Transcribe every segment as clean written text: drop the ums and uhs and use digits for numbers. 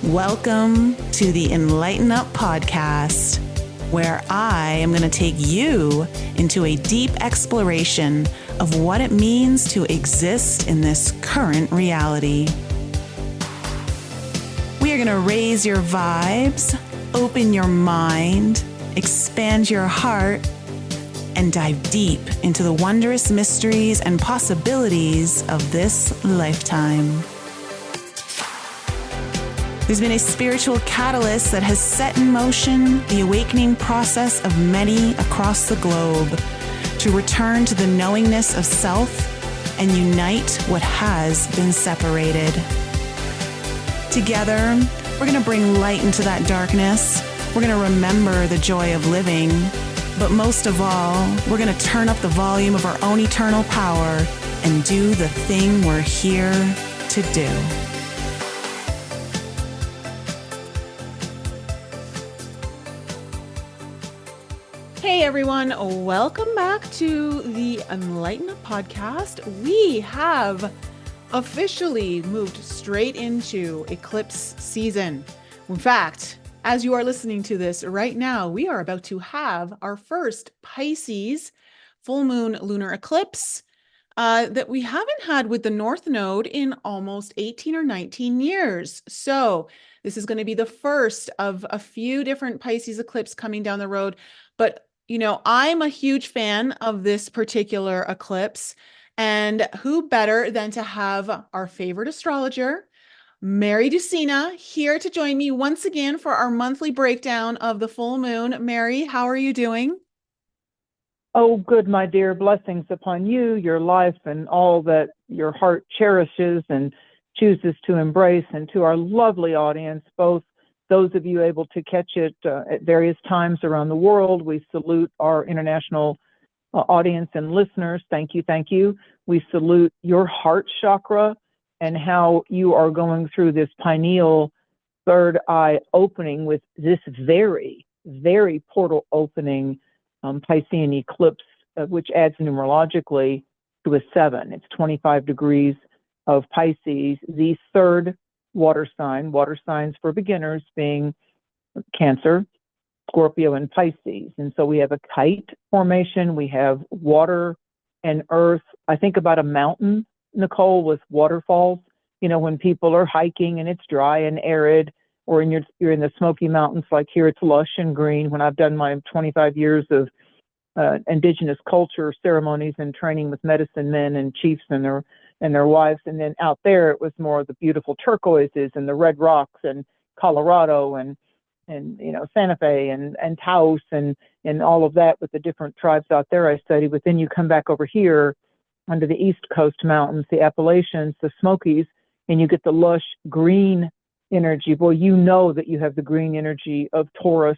Welcome to the Enlighten Up podcast, where I am going to take you into a deep exploration of what it means to exist in this current reality. We are going to raise your vibes, open your mind, expand your heart, and dive deep into the wondrous mysteries and possibilities of this lifetime. There's been a spiritual catalyst that has set in motion the awakening process of many across the globe to return to the knowingness of self and unite what has been separated. Together, we're going to bring light into that darkness. We're going to remember the joy of living. But most of all, we're going to turn up the volume of our own eternal power and do the thing we're here to do. Hey everyone, welcome back to the Enlighten Up podcast. We have officially moved straight into eclipse season. In fact, as you are listening to this right now, we are about to have our first Pisces full moon lunar eclipse that we haven't had with the North Node in almost 18 or 19 years. So this is going to be the first of a few different Pisces eclipse coming down the road. But you know, I'm a huge fan of this particular eclipse, and who better than to have our favorite astrologer, Mary Dusina, here to join me once again for our monthly breakdown of the full moon. Mary, how are you doing? Oh, good, my dear. Blessings upon you, your life, and all that your heart cherishes and chooses to embrace, and to our lovely audience, both those of you able to catch it at various times around the world. We salute our international audience and listeners. Thank you, thank you. We salute your heart chakra and how you are going through this pineal third eye opening with this very, very portal opening Piscean eclipse, which adds numerologically to a 7. It's 25 degrees of Pisces, the third water signs for beginners being Cancer, Scorpio, and Pisces. And so we have a kite formation, we have water and earth. I think about a mountain, Nicole, with waterfalls. You know, when people are hiking and it's dry and arid, or you're in the Smoky Mountains, like here it's lush and green. When I've done my 25 years of indigenous culture ceremonies and training with medicine men and chiefs and their wives, and then out there it was more of the beautiful turquoises and the red rocks and Colorado and you know, Santa Fe and Taos and all of that with the different tribes out there I studied with. Then you come back over here under the East Coast mountains, the Appalachians, the Smokies, and you get the lush green energy. Boy, you know that you have the green energy of Taurus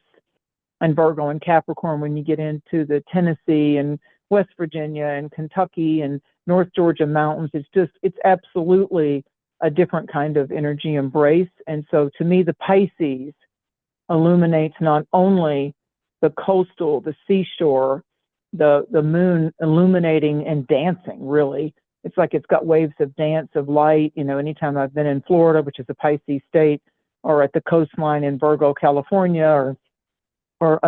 and Virgo and Capricorn when you get into the Tennessee and West Virginia and Kentucky and North Georgia mountains. It's absolutely a different kind of energy embrace. And so to me, the Pisces illuminates not only the coastal, the seashore, the moon illuminating and dancing, really. It's like it's got waves of dance, of light. You know, anytime I've been in Florida, which is a Pisces state, or at the coastline in Virgo, California, or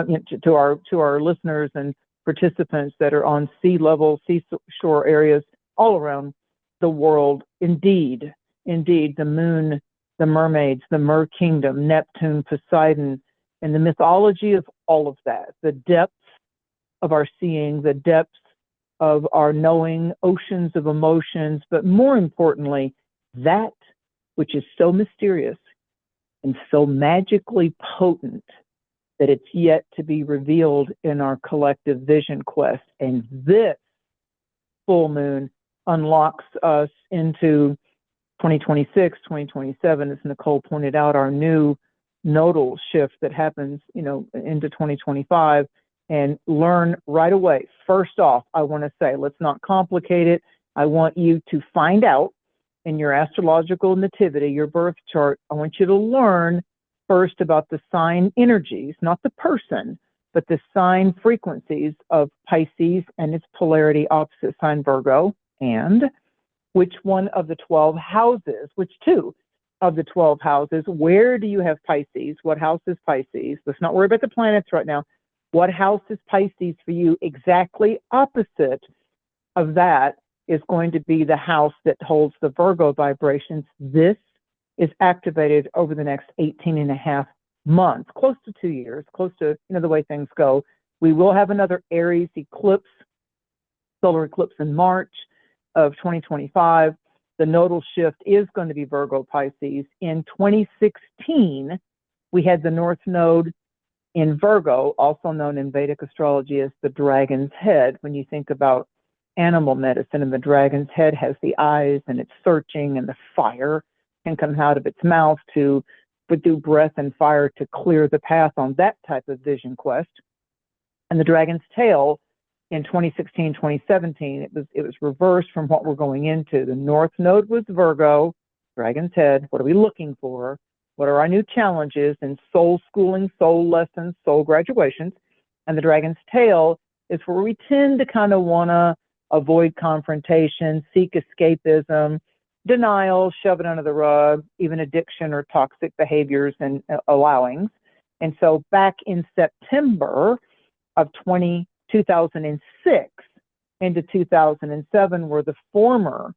to our listeners and participants that are on sea level, seashore areas all around the world. Indeed, the moon, the mermaids, the Mer Kingdom, Neptune, Poseidon, and the mythology of all of that, the depths of our seeing, the depths of our knowing, oceans of emotions, but more importantly, that which is so mysterious and so magically potent that it's yet to be revealed in our collective vision quest. And this full moon unlocks us into 2026, 2027, as Nicole pointed out, our new nodal shift that happens, you know, into 2025, and learn right away. First off, I want to say, let's not complicate it. I want you to find out in your astrological nativity, your birth chart, I want you to learn first about the sign energies, not the person, but the sign frequencies of Pisces and its polarity opposite sign Virgo, and which one of the 12 houses, which two of the 12 houses. Where do you have Pisces? What house is Pisces? Let's not worry about the planets right now. What house is Pisces for you? Exactly opposite of that is going to be the house that holds the Virgo vibrations. This is activated over the next 18 and a half months, close to 2 years, close to, the way things go. We will have another Aries eclipse, solar eclipse in March of 2025. The nodal shift is going to be Virgo Pisces. In 2016, we had the North Node in Virgo, also known in Vedic astrology as the dragon's head. When you think about animal medicine, and the dragon's head has the eyes, and it's searching, and the fire can come out of its mouth to do breath and fire to clear the path on that type of vision quest. And the dragon's tail in 2016, 2017, it was reversed from what we're going into. The North Node was Virgo, dragon's head. What are we looking for? What are our new challenges in soul schooling, soul lessons, soul graduations? And the dragon's tail is where we tend to kind of want to avoid confrontation, seek escapism, denial, shove it under the rug, even addiction or toxic behaviors and allowings. And so back in September of 2006 into 2007 were the former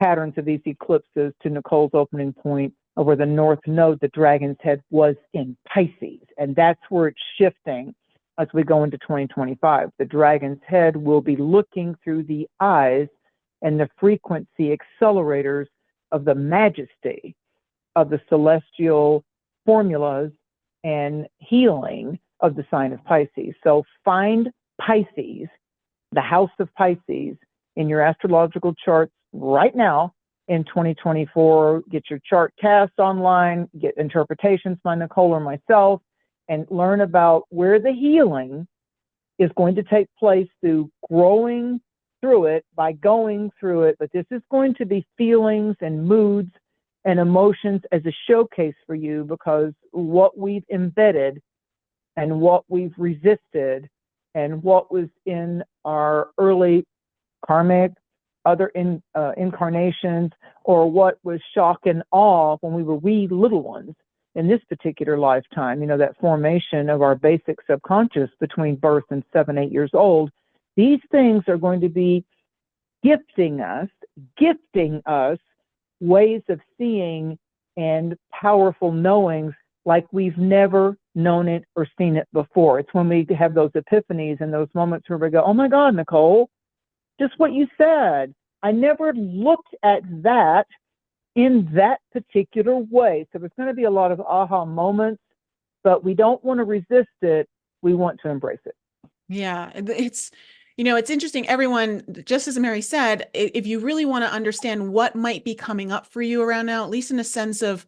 patterns of these eclipses, to Nicole's opening point, where the North Node, the dragon's head, was in Pisces. And that's where it's shifting as we go into 2025. The dragon's head will be looking through the eyes and the frequency accelerators of the majesty of the celestial formulas and healing of the sign of Pisces. So find Pisces, the house of Pisces, in your astrological charts right now in 2024. Get your chart cast online, get interpretations by Nicole or myself, and learn about where the healing is going to take place through growing through it, by going through it. But this is going to be feelings and moods and emotions as a showcase for you, because what we've embedded and what we've resisted and what was in our early karmic, other incarnations, or what was shock and awe when we were wee little ones in this particular lifetime, that formation of our basic subconscious between birth and 7, 8 years old. These things are going to be gifting us ways of seeing and powerful knowings like we've never known it or seen it before. It's when we have those epiphanies and those moments where we go, oh my God, Nicole, just what you said. I never looked at that in that particular way. So there's going to be a lot of aha moments, but we don't want to resist it. We want to embrace it. Yeah, it's interesting. Everyone, just as Mary said, if you really want to understand what might be coming up for you around now, at least in a sense of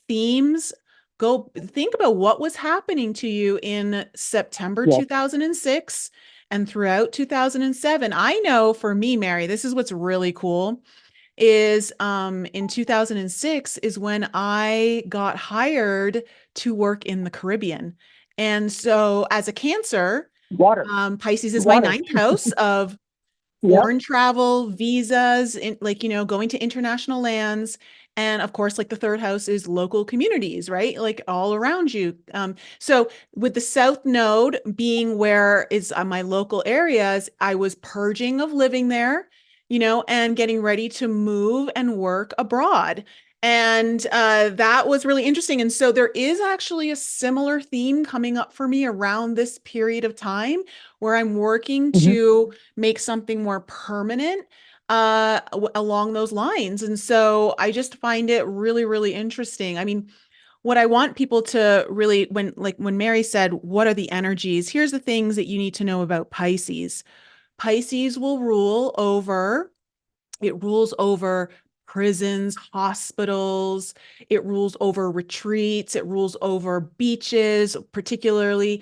themes, go think about what was happening to you in September 2006 and throughout 2007. I know for me, Mary, this is what's really cool, is in 2006 is when I got hired to work in the Caribbean. And so as a Cancer, Pisces is my ninth house of foreign travel, visas, going to international lands. And of course, like the third house is local communities, right? Like all around you. So with the South Node being where is my local areas, I was purging of living there, and getting ready to move and work abroad. And that was really interesting. And so there is actually a similar theme coming up for me around this period of time where I'm working to make something more permanent along those lines. And so I just find it really, really interesting. I mean, what I want people to really, when Mary said, what are the energies? Here's the things that you need to know about Pisces. Pisces will rules over prisons, hospitals, it rules over retreats, it rules over beaches, particularly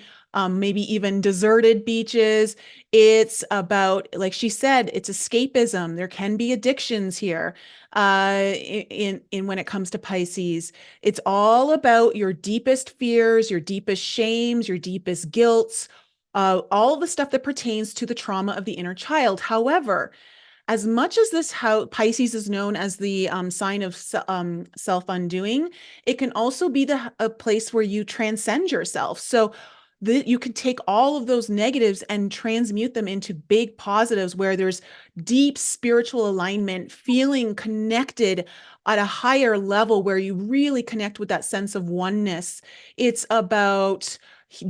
maybe even deserted beaches. It's about, like she said, it's escapism. There can be addictions here in when it comes to Pisces. It's all about your deepest fears, your deepest shames, your deepest guilts, all the stuff that pertains to the trauma of the inner child. However, as much as this how Pisces is known as the sign of self-undoing, it can also be a place where you transcend yourself. So you can take all of those negatives and transmute them into big positives where there's deep spiritual alignment, feeling connected at a higher level where you really connect with that sense of oneness. It's about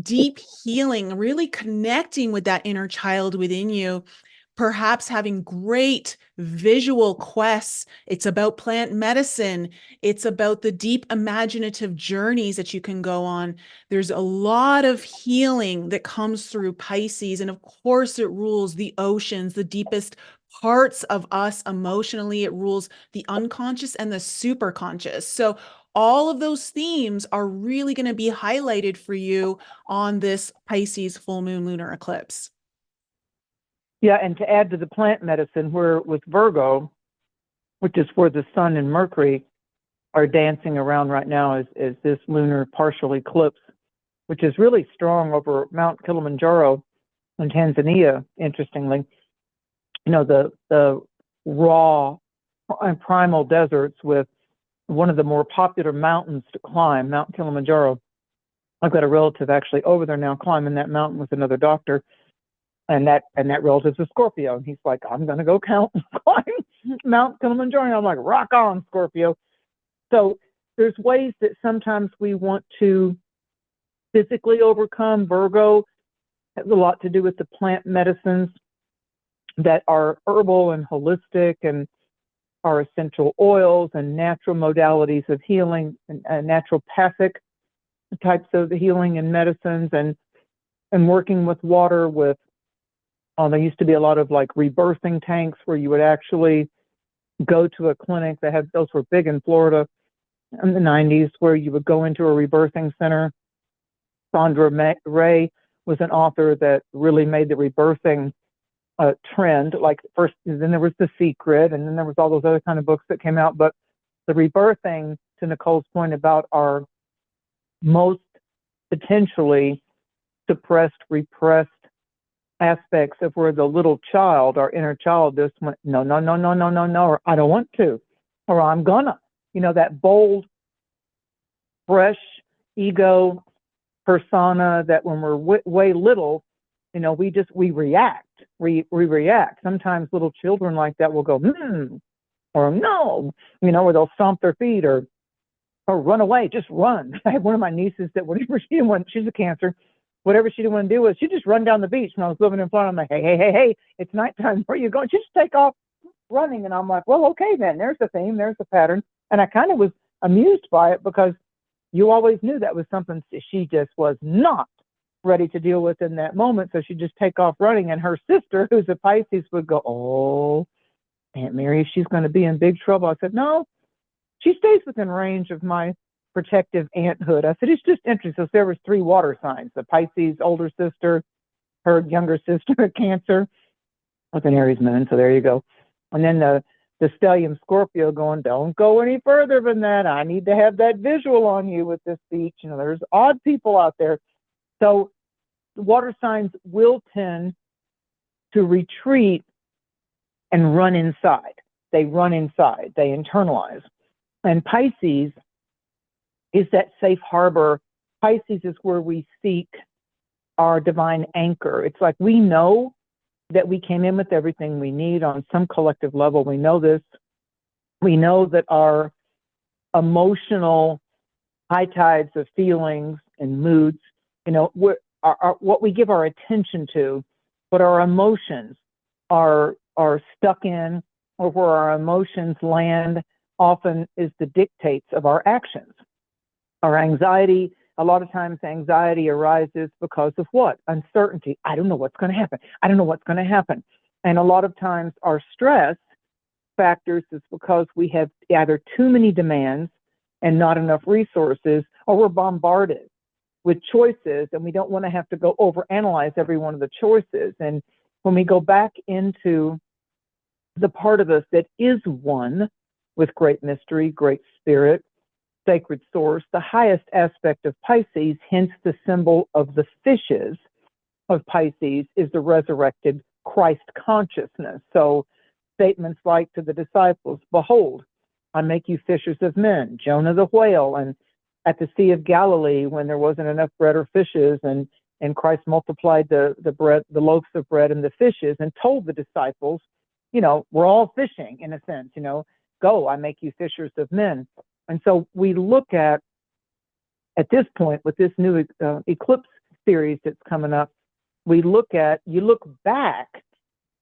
deep healing, really connecting with that inner child within you, perhaps having great visual quests. It's about plant medicine. It's about the deep imaginative journeys that you can go on. There's a lot of healing that comes through Pisces. And of course, it rules the oceans, the deepest parts of us emotionally. It rules the unconscious and the superconscious. So all of those themes are really going to be highlighted for you on this Pisces full moon lunar eclipse. Yeah, and to add to the plant medicine, where with Virgo, which is where the Sun and Mercury are dancing around right now, is this lunar partial eclipse, which is really strong over Mount Kilimanjaro in Tanzania, interestingly. You know, the raw and primal deserts with one of the more popular mountains to climb, Mount Kilimanjaro. I've got a relative actually over there now climbing that mountain with another doctor. And that relative's a Scorpio. And he's like, I'm going to go climb Mount Kilimanjaro. And I'm like, rock on, Scorpio. So there's ways that sometimes we want to physically overcome. Virgo has a lot to do with the plant medicines that are herbal and holistic and are essential oils and natural modalities of healing and naturopathic types of healing and medicines and working with water with there used to be a lot of like rebirthing tanks where you would actually go to a clinic. Those were big in Florida in the 90s, where you would go into a rebirthing center. Sandra Ray was an author that really made the rebirthing trend. Like first, then there was The Secret, and then there was all those other kind of books that came out. But the rebirthing, to Nicole's point about our most potentially suppressed, repressed aspects of where the little child, our inner child, just went, no, or I don't want to, or I'm gonna, that bold, fresh ego persona that when we're way little, we react. We react. Sometimes little children like that will go, or no, or they'll stomp their feet or run away, just run. I had one of my nieces that whatever she didn't want, she's a Cancer, whatever she didn't want to do was she just run down the beach. And I was living in Florida. I'm like, hey, it's nighttime. Where are you going? She just take off running. And I'm like, well, okay, then. There's the theme. There's the pattern. And I kind of was amused by it because you always knew that was something she just was not ready to deal with in that moment. So she'd just take off running. And her sister, who's a Pisces, would go, oh, Aunt Mary, she's going to be in big trouble. I said, no, she stays within range of my protective aunthood. I said, it's just interesting. So there was 3 water signs: the Pisces older sister, her younger sister, Cancer, with an Aries moon. So there you go. And then the stellium Scorpio going, don't go any further than that. I need to have that visual on you with this beach. There's odd people out there. So the water signs will tend to retreat and run inside. They run inside. They internalize. And Pisces is that safe harbor. Pisces is where we seek our divine anchor. It's like we know that we came in with everything we need on some collective level. We know this. We know that our emotional high tides of feelings and moods, what we give our attention to, what our emotions are stuck in, or where our emotions land, often is the dictates of our actions. Our anxiety, a lot of times anxiety arises because of what? Uncertainty. I don't know what's going to happen. I don't know what's going to happen. And a lot of times our stress factors is because we have either too many demands and not enough resources, or we're bombarded with choices and we don't want to have to go overanalyze every one of the choices. And when we go back into the part of us that is one with great mystery, great spirit, sacred source, the highest aspect of Pisces, hence the symbol of the fishes of Pisces, is the resurrected Christ consciousness. So statements like to the disciples, "Behold, I make you fishers of men," Jonah the whale, and at the Sea of Galilee when there wasn't enough bread or fishes, and Christ multiplied the bread, the loaves of bread and the fishes, and told the disciples, we're all fishing in a sense, go, I make you fishers of men. And so we look at this point with this new eclipse series that's coming up, you look back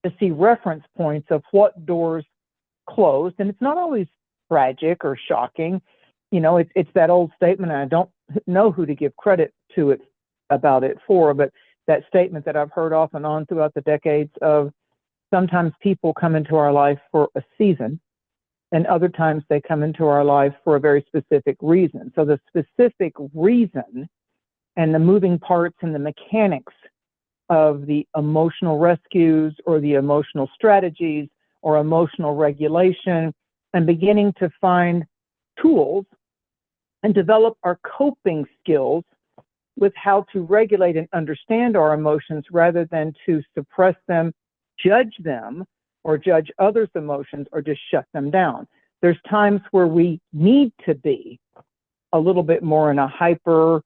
to see reference points of what doors closed, and it's not always tragic or shocking. It's that old statement, and I don't know who to give credit to it about it for, but that statement that I've heard off and on throughout the decades of sometimes people come into our life for a season, and other times they come into our life for a very specific reason. So the specific reason and the moving parts and the mechanics of the emotional rescues or the emotional strategies or emotional regulation, and beginning to find tools and develop our coping skills with how to regulate and understand our emotions rather than to suppress them, judge them, or judge others' emotions, or just shut them down. There's times where we need to be a little bit more in a hyper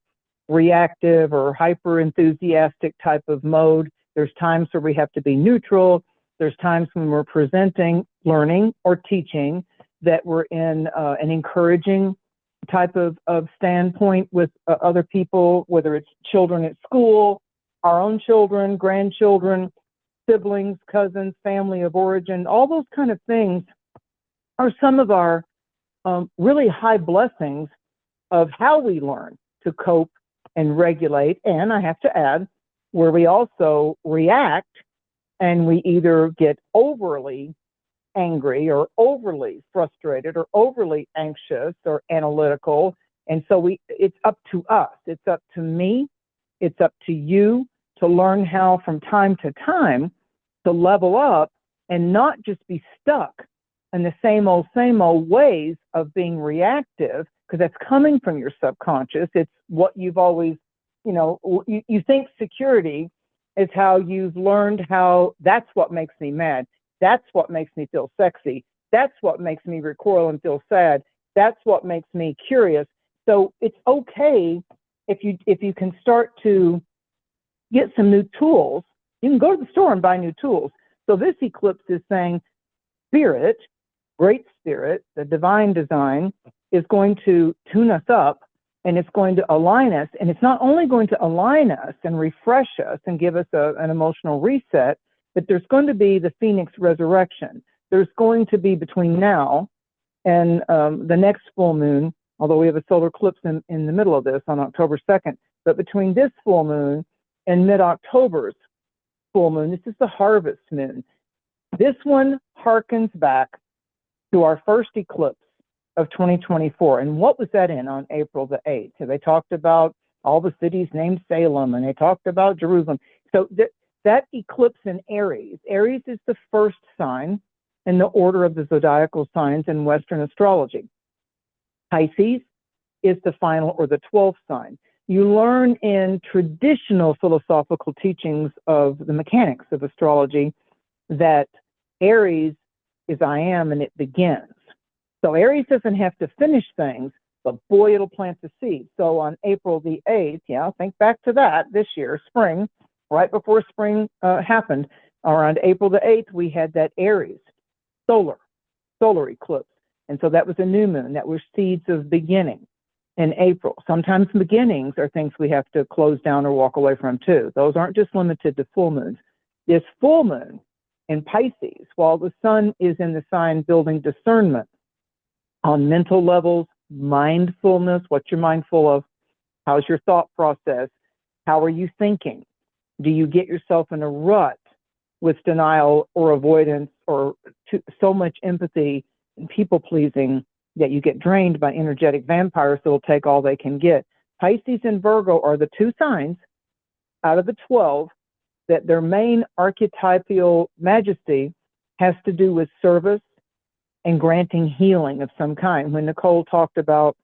reactive or hyper enthusiastic type of mode. There's times where we have to be neutral. There's times when we're presenting, learning, or teaching that we're in an encouraging type of standpoint with other people, whether it's children at school, our own children, grandchildren, siblings, cousins, family of origin. All those kind of things are some of our really high blessings of how we learn to cope and regulate. And I have to add, where we also react and we either get overly angry or overly frustrated or overly anxious or analytical. And so it's up to us. It's up to me. It's up to you to learn how from time to time to level up and not just be stuck in the same old ways of being reactive, because that's coming from your subconscious. It's what you've always, you think security is how you've learned how that's what makes me mad. That's what makes me feel sexy. That's what makes me recoil and feel sad. That's what makes me curious. So it's okay if you can start to get some new tools. You can go to the store and buy new tools. So this eclipse is saying spirit, great spirit, the divine design, is going to tune us up, and it's going to align us. And it's not only going to align us and refresh us and give us an emotional reset, but there's going to be the Phoenix resurrection. There's going to be, between now and the next full moon, although we have a solar eclipse in the middle of this on October 2nd, but between this full moon and mid-October's full moon, this is the harvest moon. This one harkens back to our first eclipse of 2024. And what was that in on April the 8th? So they talked about all the cities named Salem, and they talked about Jerusalem. So that eclipse in Aries. Aries is the first sign in the order of the zodiacal signs in Western astrology. Pisces is the final or the 12th sign. You learn in traditional philosophical teachings of the mechanics of astrology that Aries is I am, and it begins. So Aries doesn't have to finish things, but boy, it'll plant the seed. So on April the 8th, think back to that this year, spring, right before spring happened, around April the 8th, we had that Aries solar eclipse. And so that was a new moon. That was seeds of beginning in April. Sometimes beginnings are things we have to close down or walk away from too. Those aren't just limited to full moons. This full moon in Pisces, while the sun is in the sign building discernment on mental levels, mindfulness, what you're mindful of, how's your thought process, how are you thinking? Do you get yourself in a rut with denial or avoidance or so much empathy and people pleasing that you get drained by energetic vampires that will take all they can get? Pisces and Virgo are the two signs out of the 12 that their main archetypal majesty has to do with service and granting healing of some kind. When Nicole talked about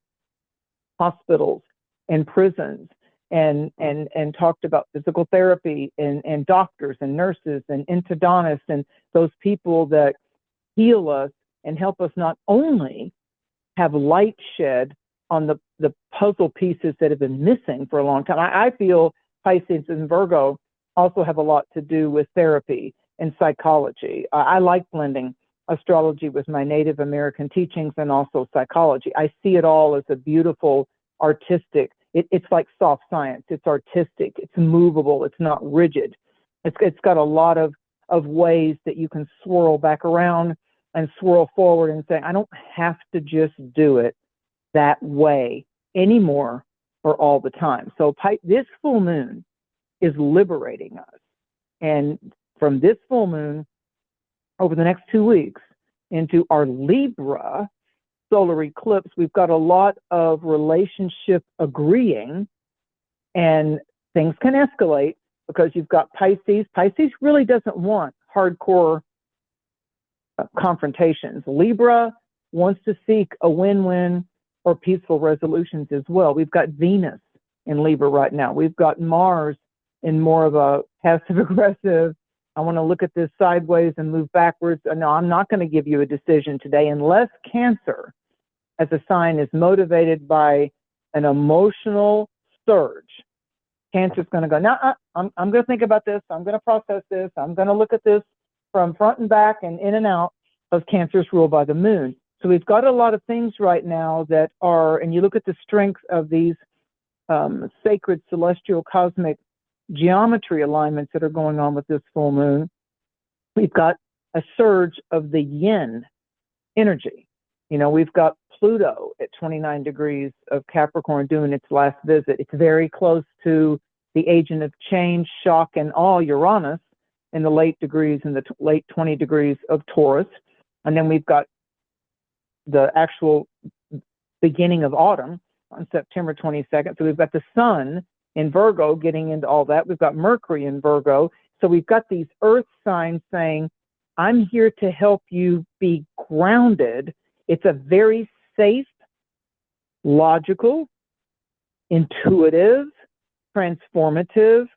hospitals and prisons and talked about physical therapy and doctors and nurses and endodontists and those people that heal us and help us not only have light shed on the puzzle pieces that have been missing for a long time. I feel Pisces and Virgo also have a lot to do with therapy and psychology. I like blending astrology with my Native American teachings and also psychology. I see it all as a beautiful, artistic, it's like soft science. It's artistic, it's movable, it's not rigid. It's got a lot of ways that you can swirl back around and swirl forward and say, I don't have to just do it that way anymore or all the time. So this full moon is liberating us. And from this full moon over the next 2 weeks into our Libra solar eclipse, we've got a lot of relationship agreeing, and things can escalate because you've got Pisces. Pisces really doesn't want hardcore confrontations. Libra wants to seek a win-win or peaceful resolutions as well. We've got Venus in Libra right now. We've got Mars in more of a passive-aggressive, I want to look at this sideways and move backwards. No, I'm not going to give you a decision today unless Cancer as a sign is motivated by an emotional surge. Cancer's going to go, no, I'm going to think about this. I'm going to process this. I'm going to look at this from front and back and in and out of Cancer's ruled by the moon. So we've got a lot of things right now that are, and you look at the strength of these sacred celestial cosmic geometry alignments that are going on with this full moon. We've got a surge of the yin energy. You know, we've got Pluto at 29 degrees of Capricorn doing its last visit. It's very close to the agent of change, shock, and awe, Uranus, in the late degrees, in the late 20 degrees of Taurus. And then we've got the actual beginning of autumn on September 22nd. So we've got the sun in Virgo getting into all that. We've got Mercury in Virgo. So we've got these earth signs saying, I'm here to help you be grounded. It's a very safe, logical, intuitive, transformative,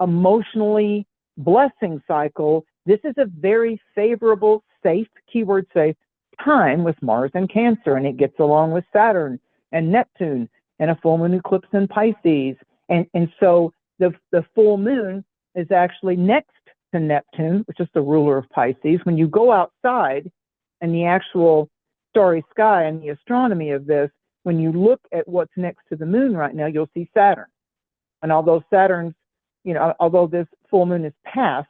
emotionally blessing cycle. This is a very favorable, safe, keyword safe, time with Mars and Cancer, and it gets along with Saturn and Neptune and a full moon eclipse in Pisces. And so the full moon is actually next to Neptune, which is the ruler of Pisces. When you go outside and the actual starry sky and the astronomy of this, when you look at what's next to the moon right now, you'll see Saturn. And although Saturn's, although this full moon is past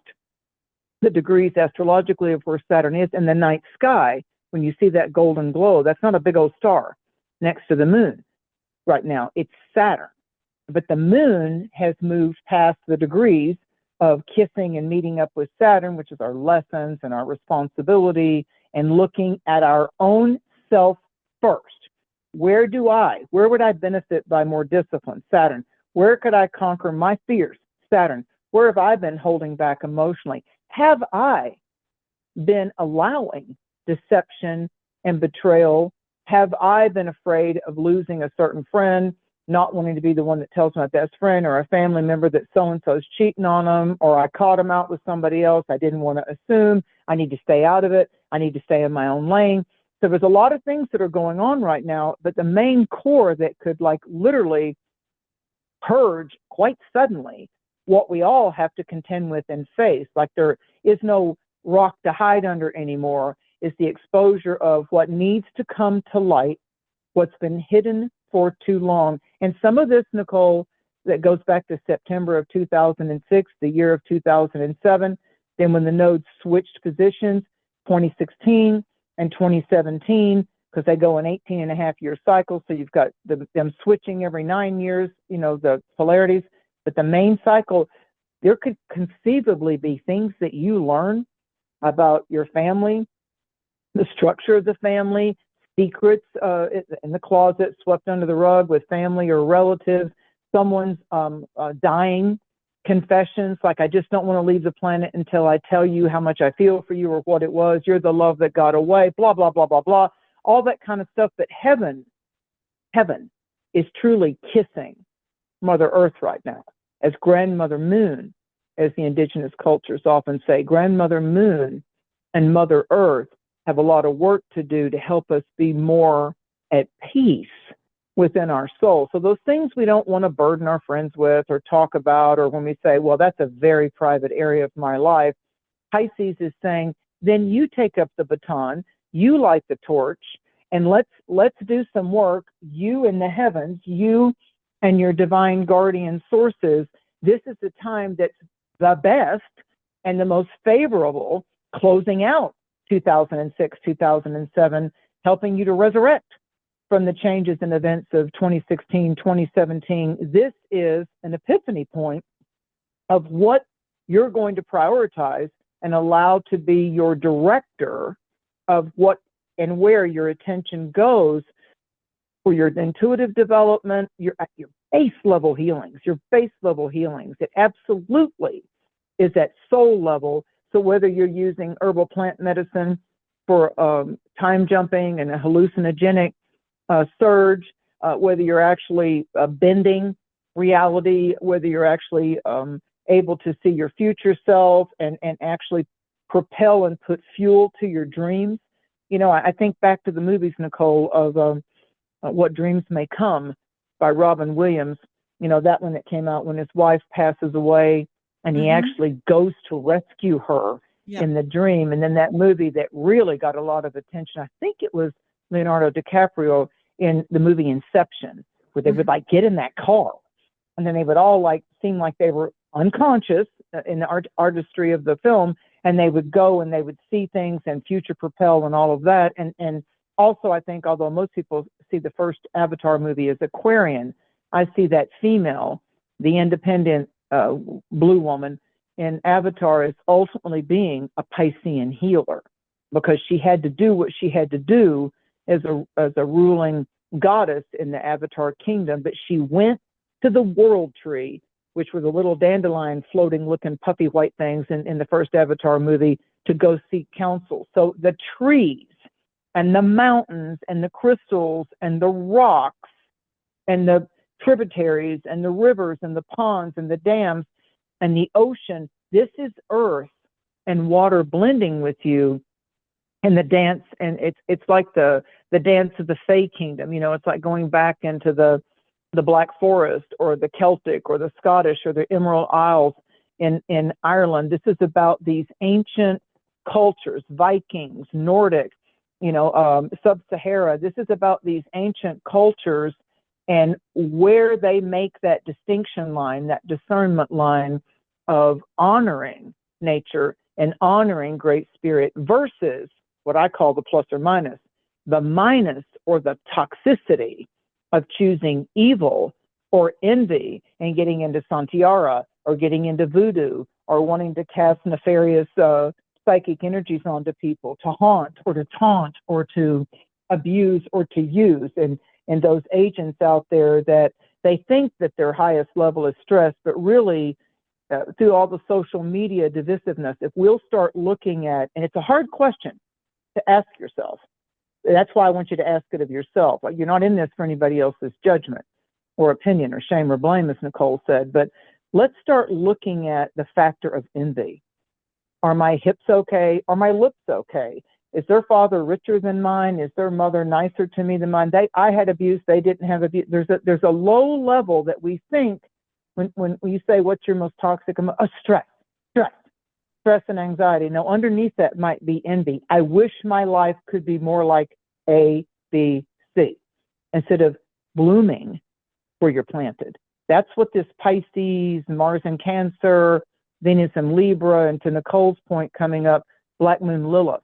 the degrees astrologically of where Saturn is in the night sky, when you see that golden glow, that's not a big old star next to the moon right now. It's Saturn. But the moon has moved past the degrees of kissing and meeting up with Saturn, which is our lessons and our responsibility, and looking at our own self first. Where would I benefit by more discipline? Saturn. Where could I conquer my fears? Saturn. Where have I been holding back emotionally? Have I been allowing deception and betrayal? Have I been afraid of losing a certain friend, not wanting to be the one that tells my best friend or a family member that so-and-so's cheating on them, or I caught him out with somebody else? I didn't want to assume. I need to stay out of it. I need to stay in my own lane. So there's a lot of things that are going on right now, but the main core that could literally purge quite suddenly what we all have to contend with and face, like there is no rock to hide under anymore, is the exposure of what needs to come to light, what's been hidden for too long. And some of this, Nicole, that goes back to September of 2006, the year of 2007, then when the nodes switched positions, 2016 and 2017, because they go in 18-and-a-half-year cycles, so you've got them switching every 9 years, the polarities. But the main cycle, there could conceivably be things that you learn about your family, the structure of the family, secrets in the closet, swept under the rug with family or relatives, someone's dying confessions, like, I just don't want to leave the planet until I tell you how much I feel for you or what it was. You're the love that got away, blah, blah, blah, blah, blah, all that kind of stuff. But heaven is truly kissing Mother Earth right now, as Grandmother Moon, as the indigenous cultures often say. Grandmother Moon and Mother Earth have a lot of work to do to help us be more at peace within our soul. So those things we don't want to burden our friends with or talk about, or when we say, well, that's a very private area of my life, Pisces is saying, then you take up the baton, you light the torch, and let's do some work, you in the heavens, you and your divine guardian sources. This is the time that's the best and the most favorable, closing out 2006, 2007, helping you to resurrect from the changes and events of 2016, 2017. This is an epiphany point of what you're going to prioritize and allow to be your director of what and where your attention goes for your intuitive development, your base level healings, It absolutely is at soul level. So whether you're using herbal plant medicine for time jumping and a hallucinogenic surge, whether you're actually bending reality, whether you're actually able to see your future self and actually propel and put fuel to your dreams. You know, I think back to the movies, Nicole, of What Dreams May Come by Robin Williams. You know, that one that came out when his wife passes away and he actually goes to rescue her in the dream. And then that movie that really got a lot of attention, I think it was Leonardo DiCaprio in the movie Inception, where they would like get in that car and then they would all like seem like they were unconscious in the artistry of the film, and they would go and they would see things and future propel and all of that. And also, I think, although most people see the first Avatar movie as Aquarian, I see that female, the independent blue woman in Avatar, as ultimately being a Piscean healer, because she had to do what she had to do as a ruling goddess in the Avatar kingdom. But she went to the world tree, which were the little dandelion floating looking puffy white things in the first Avatar movie, to go seek counsel. So the trees and the mountains and the crystals and the rocks and the tributaries and the rivers and the ponds and the dams and the ocean, this is earth and water blending with you. And the dance, and it's like the dance of the Fey kingdom. You know, it's like going back into the Black Forest or the Celtic or the Scottish or the Emerald Isles in Ireland. This is about these ancient cultures, Vikings, Nordic, Sub-Sahara. This is about these ancient cultures and where they make that distinction line, that discernment line of honoring nature and honoring Great Spirit versus what I call the plus or minus, the minus or the toxicity of choosing evil or envy and getting into Santiara or getting into voodoo or wanting to cast nefarious psychic energies onto people to haunt or to taunt or to abuse or to use. And those agents out there that they think that their highest level is stress, but really through all the social media divisiveness, if we'll start looking at, and it's a hard question to ask yourself. That's why I want you to ask it of yourself. Like, you're not in this for anybody else's judgment or opinion or shame or blame, as Nicole said, but let's start looking at the factor of envy. Are my hips okay? Are my lips okay? Is their father richer than mine? Is their mother nicer to me than mine? I had abuse. They didn't have abuse. There's a low level that we think when you say what's your most toxic emotion? Stress and anxiety. Now, underneath that might be envy. I wish my life could be more like A, B, C, instead of blooming where you're planted. That's what this Pisces, Mars in Cancer, Venus in Libra, and to Nicole's point coming up, Black Moon Lilith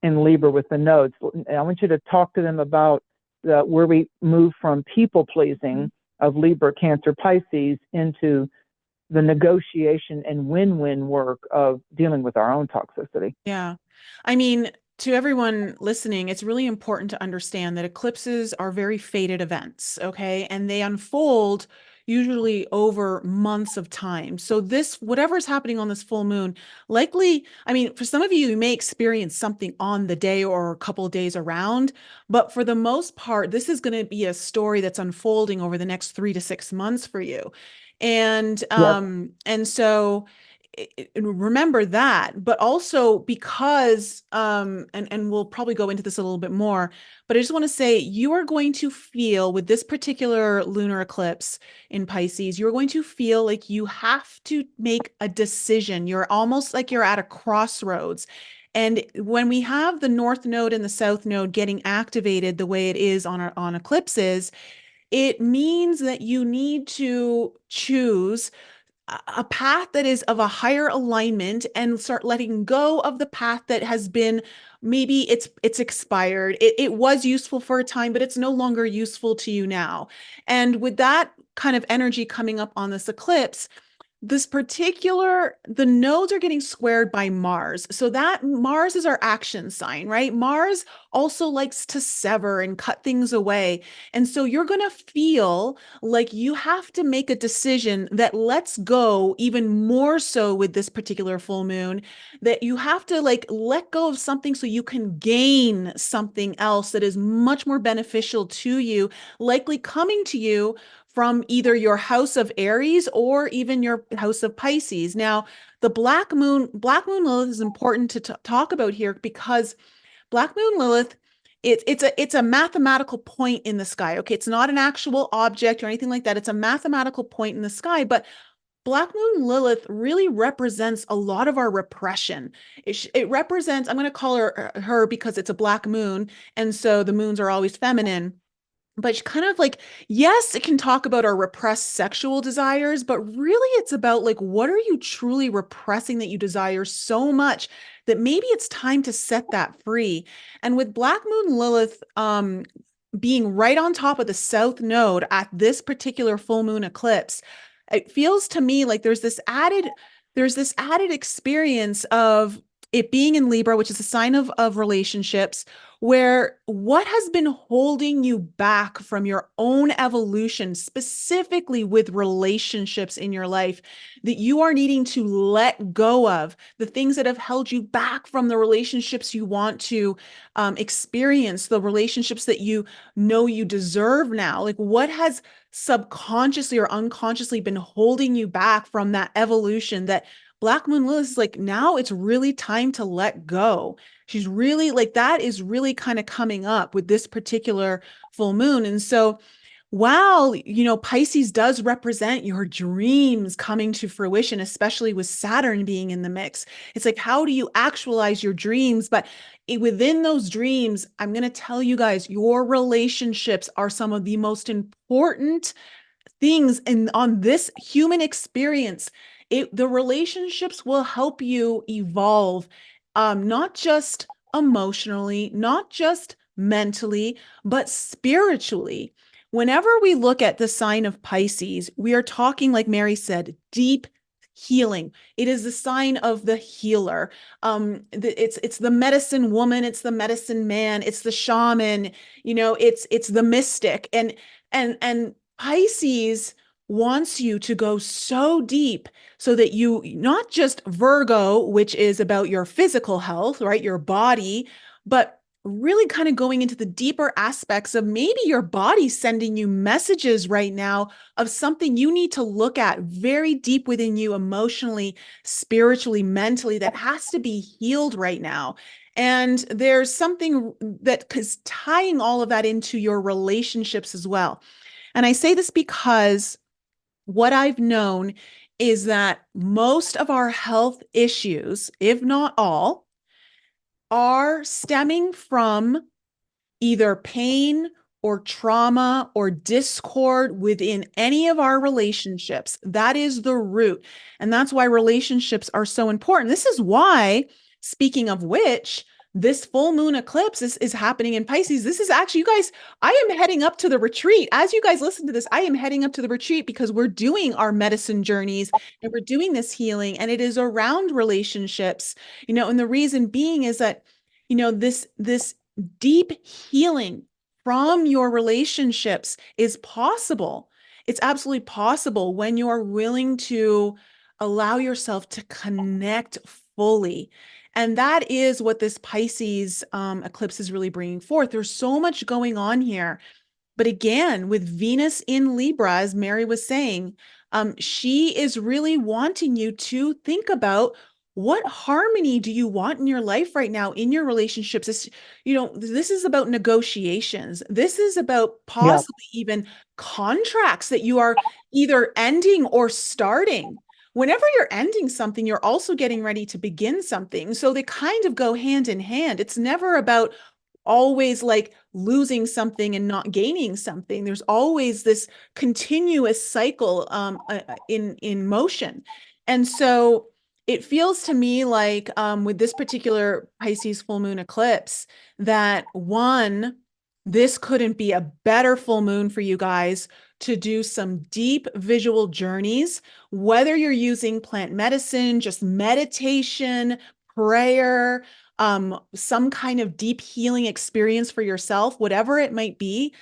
in Libra with the nodes. I want you to talk to them about where we move from people pleasing of Libra, Cancer, Pisces into the negotiation and win-win work of dealing with our own toxicity. Yeah. I mean, to everyone listening, it's really important to understand that eclipses are very fated events, okay? And they unfold usually over months of time. So whatever's happening on this full moon, likely, I mean, for some of you, you may experience something on the day or a couple of days around, but for the most part, this is going to be a story that's unfolding over the next 3 to 6 months for you. And so remember that, but also because, and we'll probably go into this a little bit more, but I just want to say you are going to feel with this particular lunar eclipse in Pisces, you're going to feel like you have to make a decision. You're almost like you're at a crossroads. And when we have the North Node and the South Node getting activated the way it is on eclipses, it means that you need to choose a path that is of a higher alignment and start letting go of the path that has been, maybe it's expired. It was useful for a time, but it's no longer useful to you now. And with that kind of energy coming up on this eclipse, the nodes are getting squared by Mars. So that Mars is our action sign, right? Mars also likes to sever and cut things away. And so you're going to feel like you have to make a decision that lets go even more so with this particular full moon, that you have to like let go of something so you can gain something else that is much more beneficial to you, likely coming to you from either your house of Aries or even your house of Pisces. Now, the Black Moon Lilith is important to talk about here because Black Moon Lilith, it's a mathematical point in the sky. Okay, it's not an actual object or anything like that. It's a mathematical point in the sky, but Black Moon Lilith really represents a lot of our repression. It represents, I'm going to call her because it's a black moon, and so the moons are always feminine. But kind of like, yes, it can talk about our repressed sexual desires, but really it's about like, what are you truly repressing that you desire so much that maybe it's time to set that free? And with Black Moon Lilith being right on top of the South Node at this particular full moon eclipse, it feels to me like there's this added experience of it being in Libra, which is a sign of relationships, where what has been holding you back from your own evolution, specifically with relationships in your life, that you are needing to let go of, the things that have held you back from the relationships you want to experience, the relationships that you know you deserve now. Like, what has subconsciously or unconsciously been holding you back from that evolution that Black Moon Lilith is like, now it's really time to let go. She's really like, that is really kind of coming up with this particular full moon. And so, while, Pisces does represent your dreams coming to fruition, especially with Saturn being in the mix, it's like, how do you actualize your dreams? But within those dreams, I'm going to tell you guys, your relationships are some of the most important things on this human experience. The relationships will help you evolve, not just emotionally, not just mentally, but spiritually. Whenever we look at the sign of Pisces, we are talking, like Mary said, deep healing. It is the sign of the healer. It's the medicine woman, it's the medicine man, it's the shaman, it's the mystic. And Pisces wants you to go so deep so that you, not just Virgo, which is about your physical health, right? Your body, but really kind of going into the deeper aspects of maybe your body sending you messages right now of something you need to look at very deep within you, emotionally, spiritually, mentally, that has to be healed right now. And there's something that is tying all of that into your relationships as well. And I say this because what I've known is that most of our health issues, if not all, are stemming from either pain or trauma or discord within any of our relationships. That is the root. And that's why relationships are so important. This is why, speaking of which, this full moon eclipse is happening in Pisces. This is actually, you guys, I am heading up to the retreat. As you guys listen to this, I am heading up to the retreat because we're doing our medicine journeys and we're doing this healing, and it is around relationships, and the reason being is that, this deep healing from your relationships is possible. It's absolutely possible when you are willing to allow yourself to connect fully. And that is what this Pisces eclipse is really bringing forth. There's so much going on here. But again, with Venus in Libra, as Mary was saying, She is really wanting you to think about what harmony do you want in your life right now, in your relationships. This is about negotiations. This is about Yeah. possibly even contracts that you are either ending or starting. Whenever you're ending something, you're also getting ready to begin something. So they kind of go hand in hand. It's never about always like losing something and not gaining something. There's always this continuous cycle in motion. And so it feels to me like with this particular Pisces full moon eclipse, that one, this couldn't be a better full moon for you guys to do some deep visual journeys, whether you're using plant medicine, just meditation, prayer, some kind of deep healing experience for yourself, whatever it might be,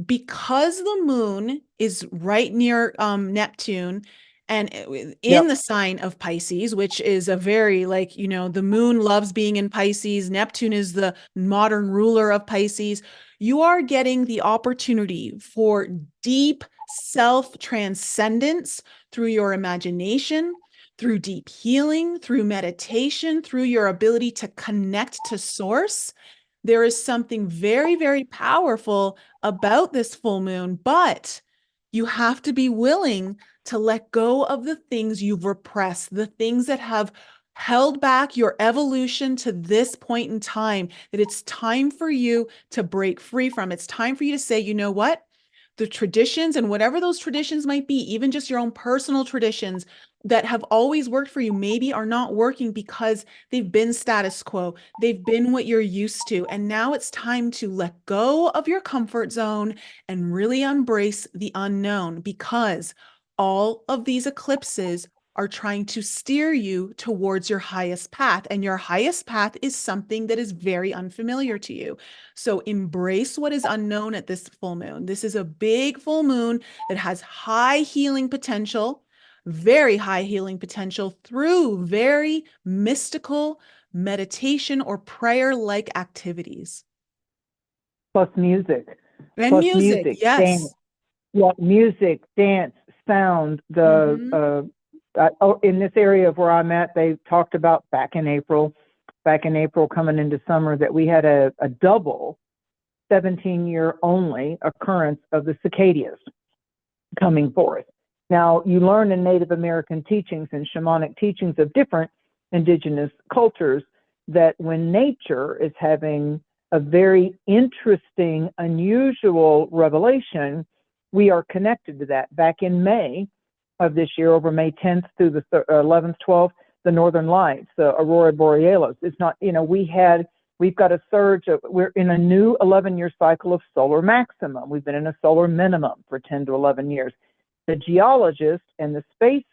because the moon is right near Neptune and in Yep. the sign of Pisces, which is a very like, the moon loves being in Pisces. Neptune is the modern ruler of Pisces. You are getting the opportunity for deep self transcendence through your imagination, through deep healing, through meditation, through your ability to connect to source. There is something very, very powerful about this full moon, but you have to be willing to let go of the things you've repressed, the things that have held back your evolution to this point in time, that it's time for you to break free from. It's time for you to say, you know what? The traditions and whatever those traditions might be, even just your own personal traditions that have always worked for you, maybe are not working because they've been status quo. They've been what you're used to. And now it's time to let go of your comfort zone and really embrace the unknown, because all of these eclipses are trying to steer you towards your highest path. And your highest path is something that is very unfamiliar to you. So embrace what is unknown at this full moon. This is a big full moon that has high healing potential, very high healing potential through very mystical meditation or prayer-like activities. Plus music. And Plus music, music. Dance. yes. Yeah. Music, dance, sound. Mhm. In this area of where I'm at, they talked about back in April coming into summer, that we had a double 17-year only occurrence of the cicadas coming forth. Now, you learn in Native American teachings and shamanic teachings of different indigenous cultures that when nature is having a very interesting, unusual revelation, we are connected to that. Back in May of this year, over May 10th through the 11th, 12th, the Northern Lights, the Aurora Borealis. It's not, we've got a surge. We're in a new 11-year cycle of solar maximum. We've been in a solar minimum for 10 to 11 years. The geologists and the space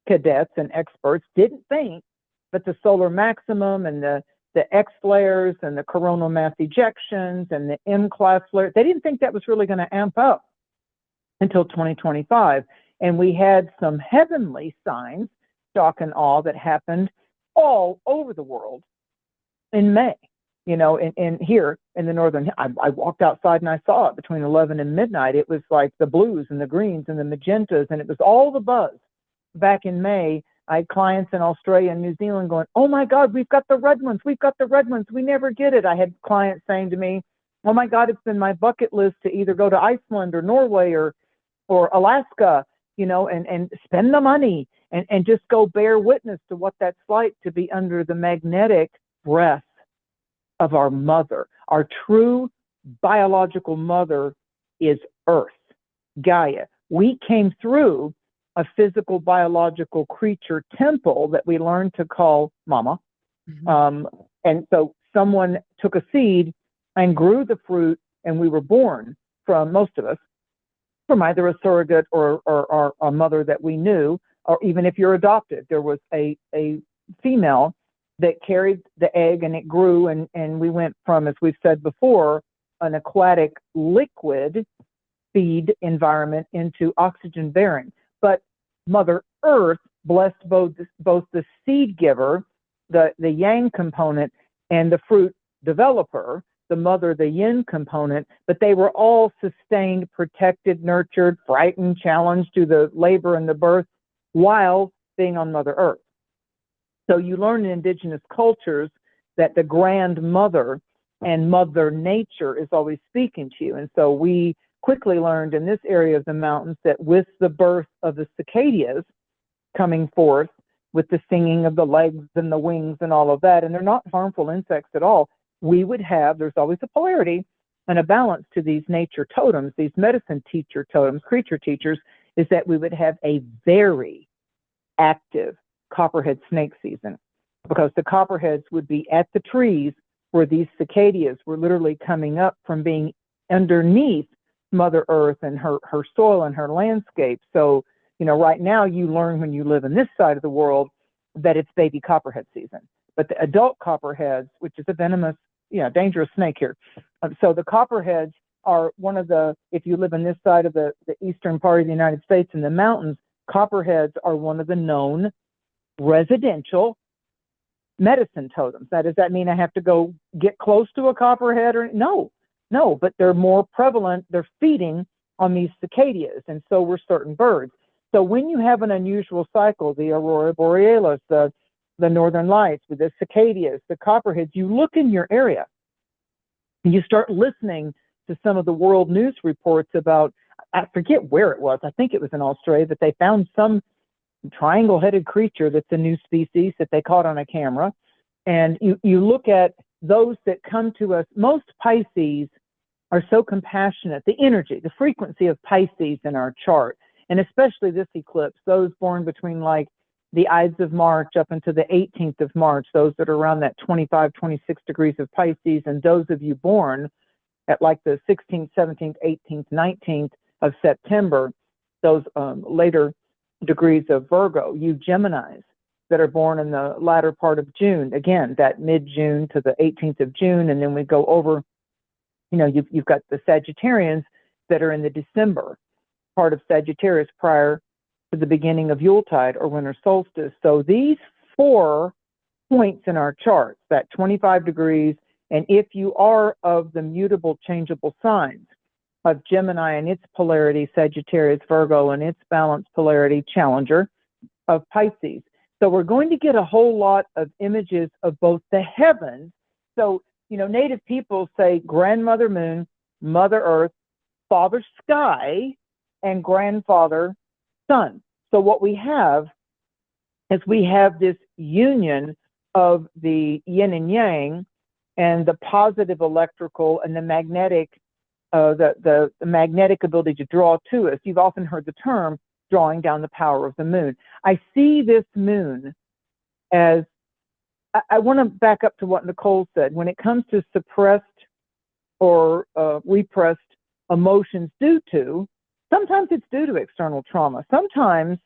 cadets and experts didn't think that the solar maximum and the X flares and the coronal mass ejections and the M-class flares, they didn't think that was really going to amp up until 2025. And we had some heavenly signs, shock and awe, that happened all over the world in May. In here in the northern, I walked outside and I saw it between 11 and midnight. It was like the blues and the greens and the magentas, and it was all the buzz. Back in May, I had clients in Australia and New Zealand going, "Oh my God, we've got the red ones. We've got the red ones. We never get it." I had clients saying to me, "Oh my God, it's been my bucket list to either go to Iceland or Norway or Alaska, and spend the money and just go bear witness to what that's like to be under the magnetic breath of our mother. Our true biological mother is Earth, Gaia. We came through a physical biological creature temple that we learned to call Mama. Mhm. And so someone took a seed and grew the fruit, and we were born from, most of us, from either a surrogate or a mother that we knew, or even if you're adopted, there was a female that carried the egg and it grew, and we went from, as we've said before, an aquatic liquid feed environment into oxygen bearing. But Mother Earth blessed both the seed giver, the yang component, and the fruit developer, the mother, the yin component, but they were all sustained, protected, nurtured, frightened, challenged through the labor and the birth while being on Mother Earth. So you learn in indigenous cultures that the grandmother and Mother Nature is always speaking to you. And so we quickly learned in this area of the mountains that with the birth of the cicadas coming forth, with the singing of the legs and the wings and all of that, and they're not harmful insects at all, we would have, there's always a polarity and a balance to these nature totems, these medicine teacher totems, creature teachers, is that we would have a very active copperhead snake season, because the copperheads would be at the trees where these cicadas were literally coming up from being underneath Mother Earth and her soil and her landscape. So, you know, right now you learn when you live in this side of the world that it's baby copperhead season. But the adult copperheads, which is a venomous, dangerous snake here. So the copperheads are one of the, if you live in this side of the eastern part of the United States in the mountains, copperheads are one of the known residential medicine totems. Now, does that mean I have to go get close to a copperhead? Or no, but they're more prevalent. They're feeding on these cicadas, and so were certain birds. So when you have an unusual cycle, the aurora borealis, the northern lights, with the cicadas, the copperheads, you look in your area and you start listening to some of the world news reports about, I forget where it was, I think it was in Australia, that they found some triangle-headed creature that's a new species that they caught on a camera. And you look at those that come to us. Most Pisces are so compassionate. The energy, the frequency of Pisces in our chart, and especially this eclipse, those born between like the Ides of March up until the 18th of March, those that are around that 25, 26 degrees of Pisces, and those of you born at like the 16th, 17th, 18th, 19th of September, those later degrees of Virgo, you Geminis that are born in the latter part of June, again, that mid-June to the 18th of June, and then we go over, you've got the Sagittarians that are in the December part of Sagittarius prior to the beginning of Yuletide or winter solstice. So these 4 points in our charts, that 25 degrees, and if you are of the mutable, changeable signs of Gemini and its polarity, Sagittarius, Virgo, and its balanced polarity, Challenger, of Pisces. So we're going to get a whole lot of images of both the heavens. So, native people say grandmother moon, mother earth, father sky, and grandfather sun. So what we have is we have this union of the yin and yang and the positive electrical and the magnetic, the magnetic ability to draw to us. You've often heard the term drawing down the power of the moon. I see this moon as, I want to back up to what Nicole said. When it comes to suppressed or repressed emotions sometimes it's due to external trauma. Sometimes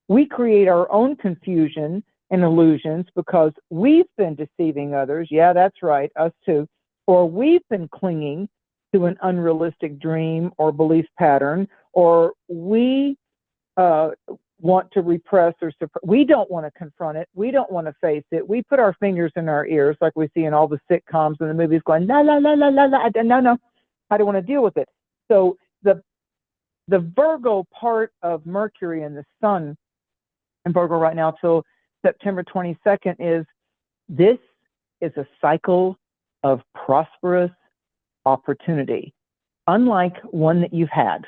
we create our own confusion and illusions because we've been deceiving others. Yeah, that's right, us too. Or we've been clinging to an unrealistic dream or belief pattern, or we want to repress or suppress. We don't want to confront it. We don't want to face it. We put our fingers in our ears like we see in all the sitcoms and the movies going, la, la, la, la, la, la. No, I don't want to deal with it. So the Virgo part of Mercury and the sun in Virgo right now till September 22nd is a cycle of prosperous opportunity, unlike one that you've had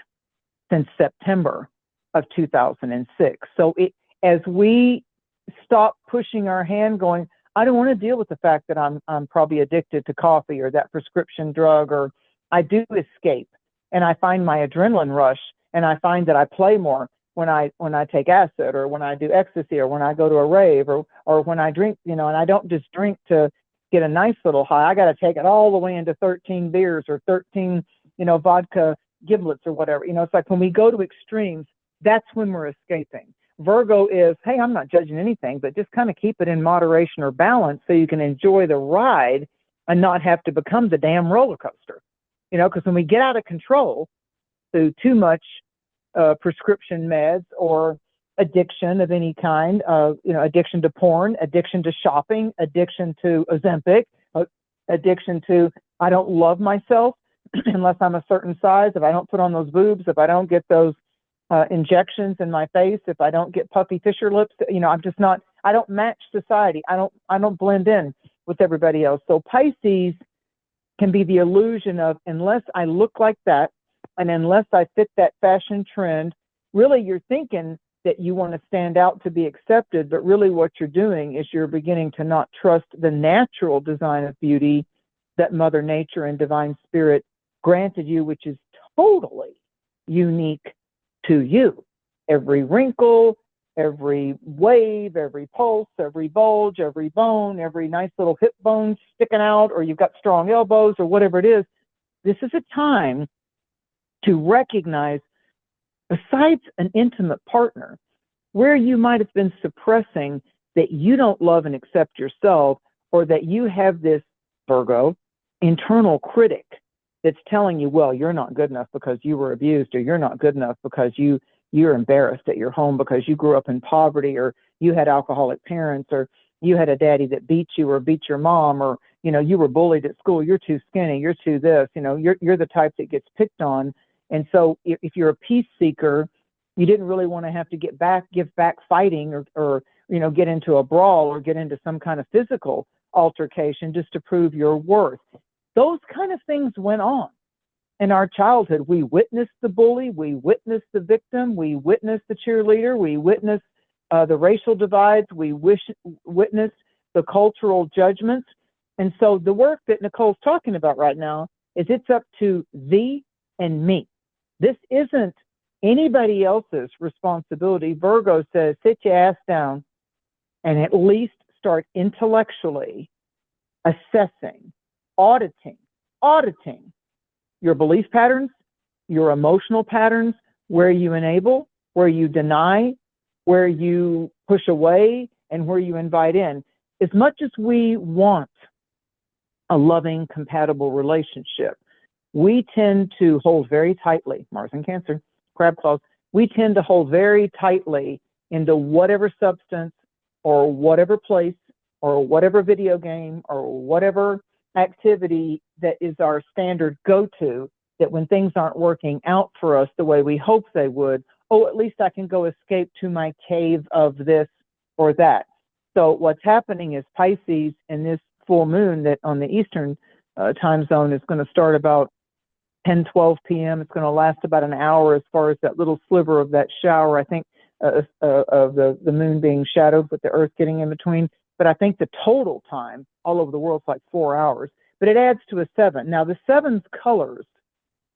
since September of 2006. So as we stop pushing our hand going, I don't want to deal with the fact that I'm probably addicted to coffee or that prescription drug, or I do escape and I find my adrenaline rush and I find that I play more when I take acid or when I do ecstasy or when I go to a rave or when I drink, and I don't just drink to get a nice little high. I got to take it all the way into 13 beers or 13, vodka giblets or whatever. It's like when we go to extremes, that's when we're escaping. Virgo is, hey, I'm not judging anything, but just kind of keep it in moderation or balance so you can enjoy the ride and not have to become the damn roller coaster. Because when we get out of control through too much prescription meds or addiction of any kind, addiction to porn, addiction to shopping, addiction to Ozempic, addiction to I don't love myself unless I'm a certain size, if I don't put on those boobs, if I don't get those injections in my face, if I don't get puffy Fisher lips, I'm just not, I don't match society. I don't blend in with everybody else. So Pisces can be the illusion of, unless I look like that, and unless I fit that fashion trend, really you're thinking that you want to stand out to be accepted, but really what you're doing is you're beginning to not trust the natural design of beauty that Mother Nature and Divine Spirit granted you, which is totally unique to you. Every wrinkle, every wave, every pulse, every bulge, every bone, every nice little hip bone sticking out, or you've got strong elbows or whatever it is. This is a time to recognize, besides an intimate partner, where you might have been suppressing that you don't love and accept yourself, or that you have this, Virgo, internal critic that's telling you, well, you're not good enough because you were abused, or you're not good enough because you're embarrassed at your home because you grew up in poverty, or you had alcoholic parents, or you had a daddy that beat you or beat your mom, or you were bullied at school, you're too skinny, you're too this, you're the type that gets picked on. And so if you're a peace seeker, you didn't really want to have to give back fighting, or get into a brawl or get into some kind of physical altercation just to prove your worth. Those kind of things went on in our childhood. We witnessed the bully, we witnessed the victim, we witnessed the cheerleader, we witnessed the racial divides, we witnessed the cultural judgments. And so the work that Nicole's talking about right now is, it's up to thee and me. This isn't anybody else's responsibility. Virgo says, sit your ass down and at least start intellectually assessing, auditing your belief patterns, your emotional patterns, where you enable, where you deny, where you push away, and where you invite in. As much as we want a loving, compatible relationship, we tend to hold very tightly, Mars in Cancer, crab claws, we tend to hold very tightly into whatever substance or whatever place or whatever video game or whatever activity that is our standard go-to, that when things aren't working out for us the way we hope they would, at least I can go escape to my cave of this or that. So what's happening is Pisces in this full moon that on the Eastern time zone is going to start about 10-12 p.m. It's going to last about an hour, as far as that little sliver of that shower, I think, of the moon being shadowed with the Earth getting in between. But I think the total time all over the world is like 4 hours. But it adds to a 7. Now, the 7's colors,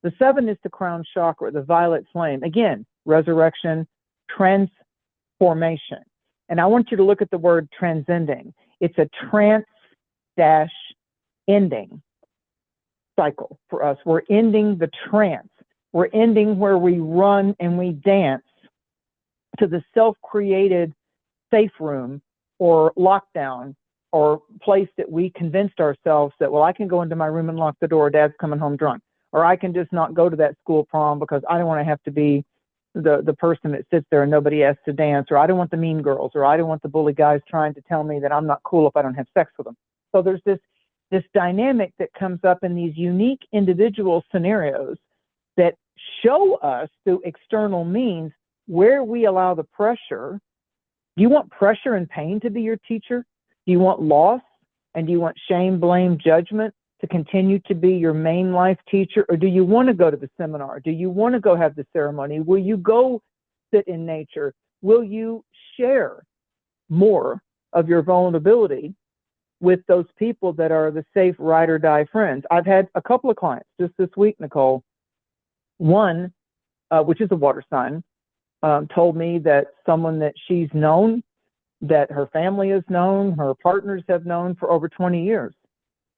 the 7 is the crown chakra, the violet flame. Again, resurrection, transformation. And I want you to look at the word transcending. It's a trance-ending cycle for us. We're ending the trance. We're ending where we run and we dance to the self-created safe room or lockdown or place that we convinced ourselves that, well, I can go into my room and lock the door, Dad's coming home drunk. Or I can just not go to that school prom because I don't want to have to be the person that sits there and nobody asks to dance, or I don't want the mean girls, or I don't want the bully guys trying to tell me that I'm not cool if I don't have sex with them. So there's this dynamic that comes up in these unique individual scenarios that show us through external means where we allow the pressure. Do you want pressure and pain to be your teacher? Do you want loss? And do you want shame, blame, judgment to continue to be your main life teacher? Or do you want to go to the seminar? Do you want to go have the ceremony? Will you go sit in nature? Will you share more of your vulnerability with those people that are the safe ride or die friends? I've had a couple of clients just this week, Nicole. One, which is a water sign, told me that someone that she's known, that her family has known, her partners have known for over 20 years,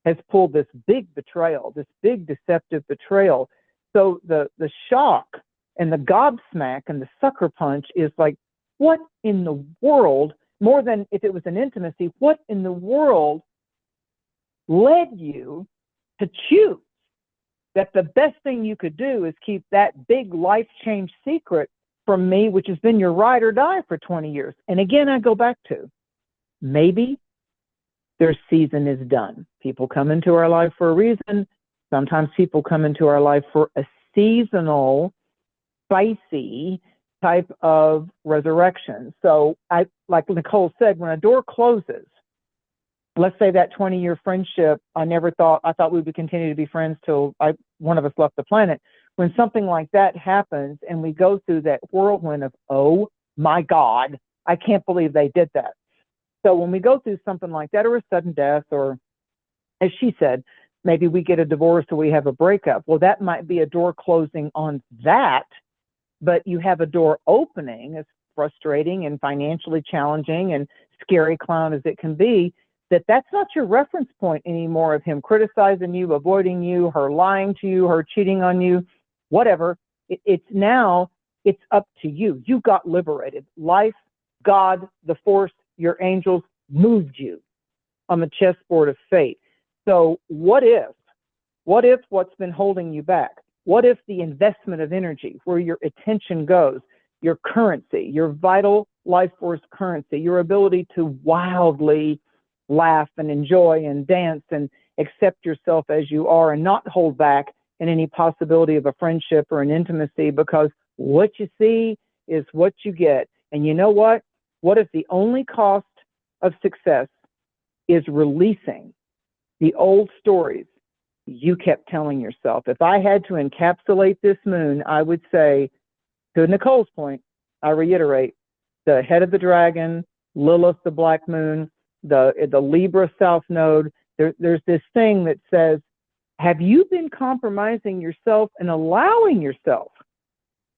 has pulled this big betrayal, this big deceptive betrayal. So the shock and the gobsmack and the sucker punch is like, what in the world, more than if it was an intimacy, what in the world led you to choose that the best thing you could do is keep that big life change secret from me, which has been your ride or die for 20 years. And again, I go back to, maybe their season is done. People come into our life for a reason. Sometimes people come into our life for a seasonal, spicy type of resurrection. So like Nicole said, when a door closes, let's say that 20-year friendship, I thought we would continue to be friends till one of us left the planet. When something like that happens and we go through that whirlwind of, oh my God, I can't believe they did that. So when we go through something like that, or a sudden death, or as she said, maybe we get a divorce or we have a breakup. Well, that might be a door closing on that, but you have a door opening, as frustrating and financially challenging and scary clown as it can be, that's not your reference point anymore of him criticizing you, avoiding you, her lying to you, her cheating on you, whatever. It's up to you. You got liberated. Life, God, the force, your angels moved you on the chessboard of fate. So what if what's been holding you back? What if the investment of energy, where your attention goes, your currency, your vital life force currency, your ability to wildly laugh and enjoy and dance and accept yourself as you are and not hold back in any possibility of a friendship or an intimacy, because what you see is what you get. And you know what? What if the only cost of success is releasing the old stories you kept telling yourself? If I had to encapsulate this moon, I would say, to Nicole's point, I reiterate, the head of the dragon, Lilith, the black moon, the Libra south node, there's this thing that says, have you been compromising yourself and allowing yourself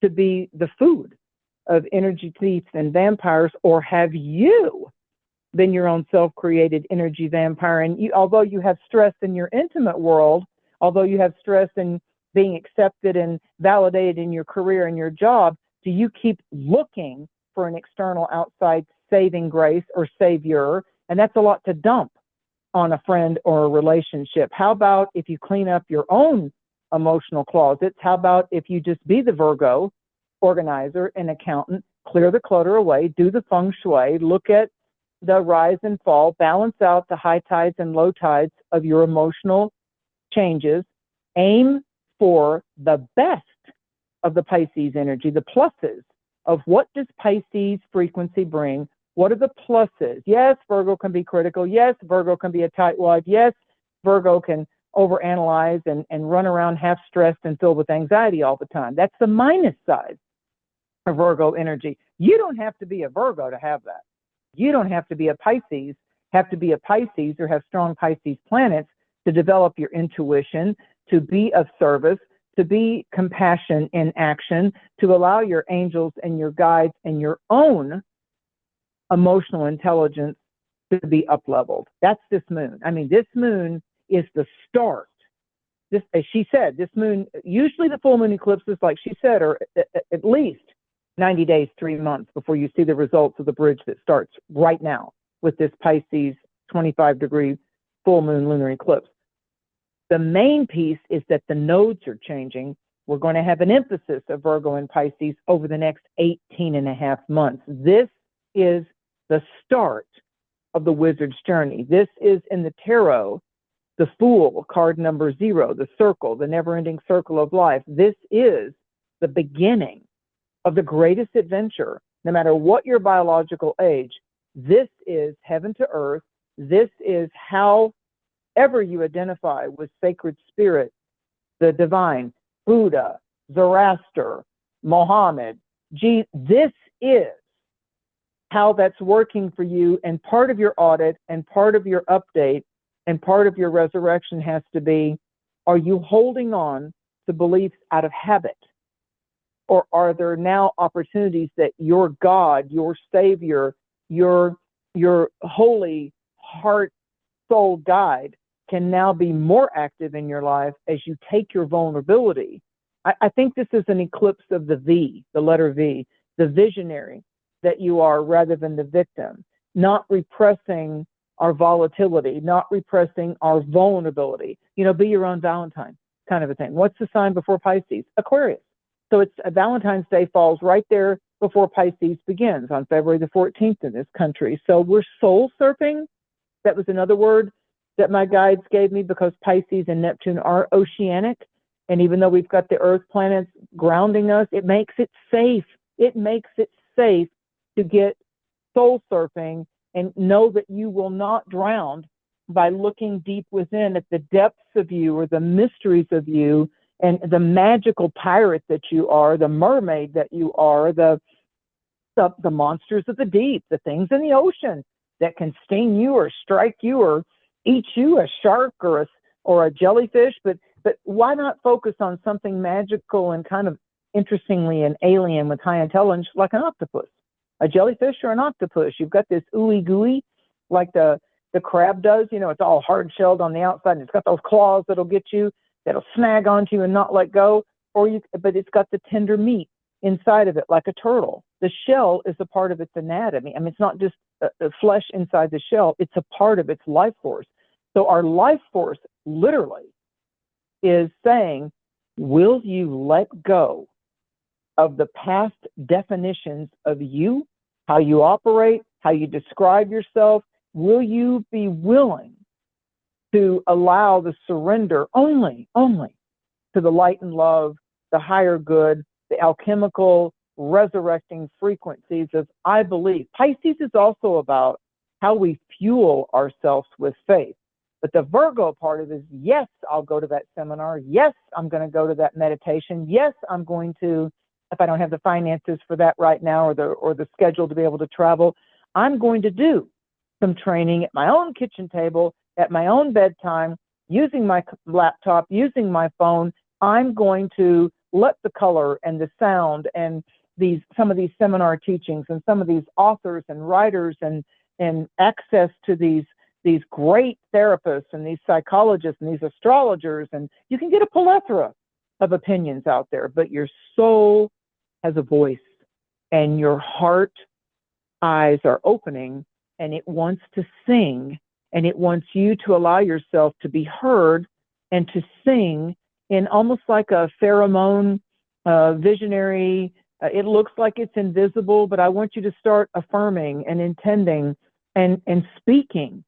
to be the food of energy thieves and vampires, or have you been your own self-created energy vampire? And although you have stress in your intimate world, although you have stress in being accepted and validated in your career and your job, do you keep looking for an external outside saving grace or savior? And that's a lot to dump on a friend or a relationship. How about if you clean up your own emotional closets? How about if you just be the Virgo organizer and accountant, clear the clutter away, do the feng shui, look at the rise and fall, balance out the high tides and low tides of your emotional changes, aim for the best of the Pisces energy, the pluses of what does Pisces frequency bring? What are the pluses? Yes, Virgo can be critical. Yes, Virgo can be a tightwad. Yes, Virgo can overanalyze and run around half stressed and filled with anxiety all the time. That's the minus side of Virgo energy. You don't have to be a Virgo to have that. You don't have to be a Pisces, or have strong Pisces planets to develop your intuition, to be of service, to be compassion in action, to allow your angels and your guides and your own emotional intelligence to be up-leveled. That's this moon. I mean, this moon is the start. This, as she said, this moon, usually the full moon eclipses, like she said, are at least 90 days, 3 months before you see the results of the bridge that starts right now with this Pisces 25-degree full moon lunar eclipse. The main piece is that the nodes are changing. We're going to have an emphasis of Virgo and Pisces over the next 18 and a half months. This is the start of the wizard's journey. This is in the tarot, the Fool, card number 0, the circle, the never-ending circle of life. This is the beginning of the greatest adventure, no matter what your biological age. This is heaven to earth. This is however you identify with sacred spirit, the divine, Buddha, Zoroaster, Mohammed, Jesus. This is how that's working for you. And part of your audit and part of your update and part of your resurrection has to be, are you holding on to beliefs out of habit? Or are there now opportunities that your God, your Savior, your holy heart, soul guide can now be more active in your life as you take your vulnerability? I think this is an eclipse of the V, the letter V, the visionary that you are rather than the victim, not repressing our volatility, not repressing our vulnerability. You know, be your own Valentine kind of a thing. What's the sign before Pisces? Aquarius. So it's Valentine's Day falls right there before Pisces begins on February the 14th in this country. So we're soul surfing. That was another word that my guides gave me, because Pisces and Neptune are oceanic. And even though we've got the Earth planets grounding us, it makes it safe. It makes it safe to get soul surfing and know that you will not drown by looking deep within at the depths of you, or the mysteries of you, and the magical pirate that you are, the mermaid that you are, the monsters of the deep, the things in the ocean that can sting you or strike you or eat you, a shark or a jellyfish. But why not focus on something magical and kind of interestingly an alien with high intelligence, like an octopus, a jellyfish or an octopus? You've got this ooey gooey, like the crab does. You know, it's all hard shelled on the outside, and it's got those claws that'll get you, that'll snag onto you and not let go. But it's got the tender meat inside of it, like a turtle. The shell is a part of its anatomy. I mean, it's not just flesh inside the shell, it's a part of its life force. So our life force literally is saying, will you let go of the past definitions of you, how you operate, how you describe yourself? Will you be willing to allow the surrender only to the light and love, the higher good, the alchemical resurrecting frequencies of I believe? Pisces is also about how we fuel ourselves with faith. But the Virgo part of it is, yes, I'll go to that seminar. Yes, I'm going to go to that meditation. Yes, I'm going to, if I don't have the finances for that right now, or the schedule to be able to travel, I'm going to do some training at my own kitchen table, at my own bedtime, using my laptop, using my phone. I'm going to let the color and the sound and some of these seminar teachings and some of these authors and writers and access to these great therapists and these psychologists and these astrologers, and you can get a plethora of opinions out there, but your soul has a voice, and your heart eyes are opening, and it wants to sing, and it wants you to allow yourself to be heard and to sing in almost like a pheromone, visionary. It looks like it's invisible, but I want you to start affirming and intending and speaking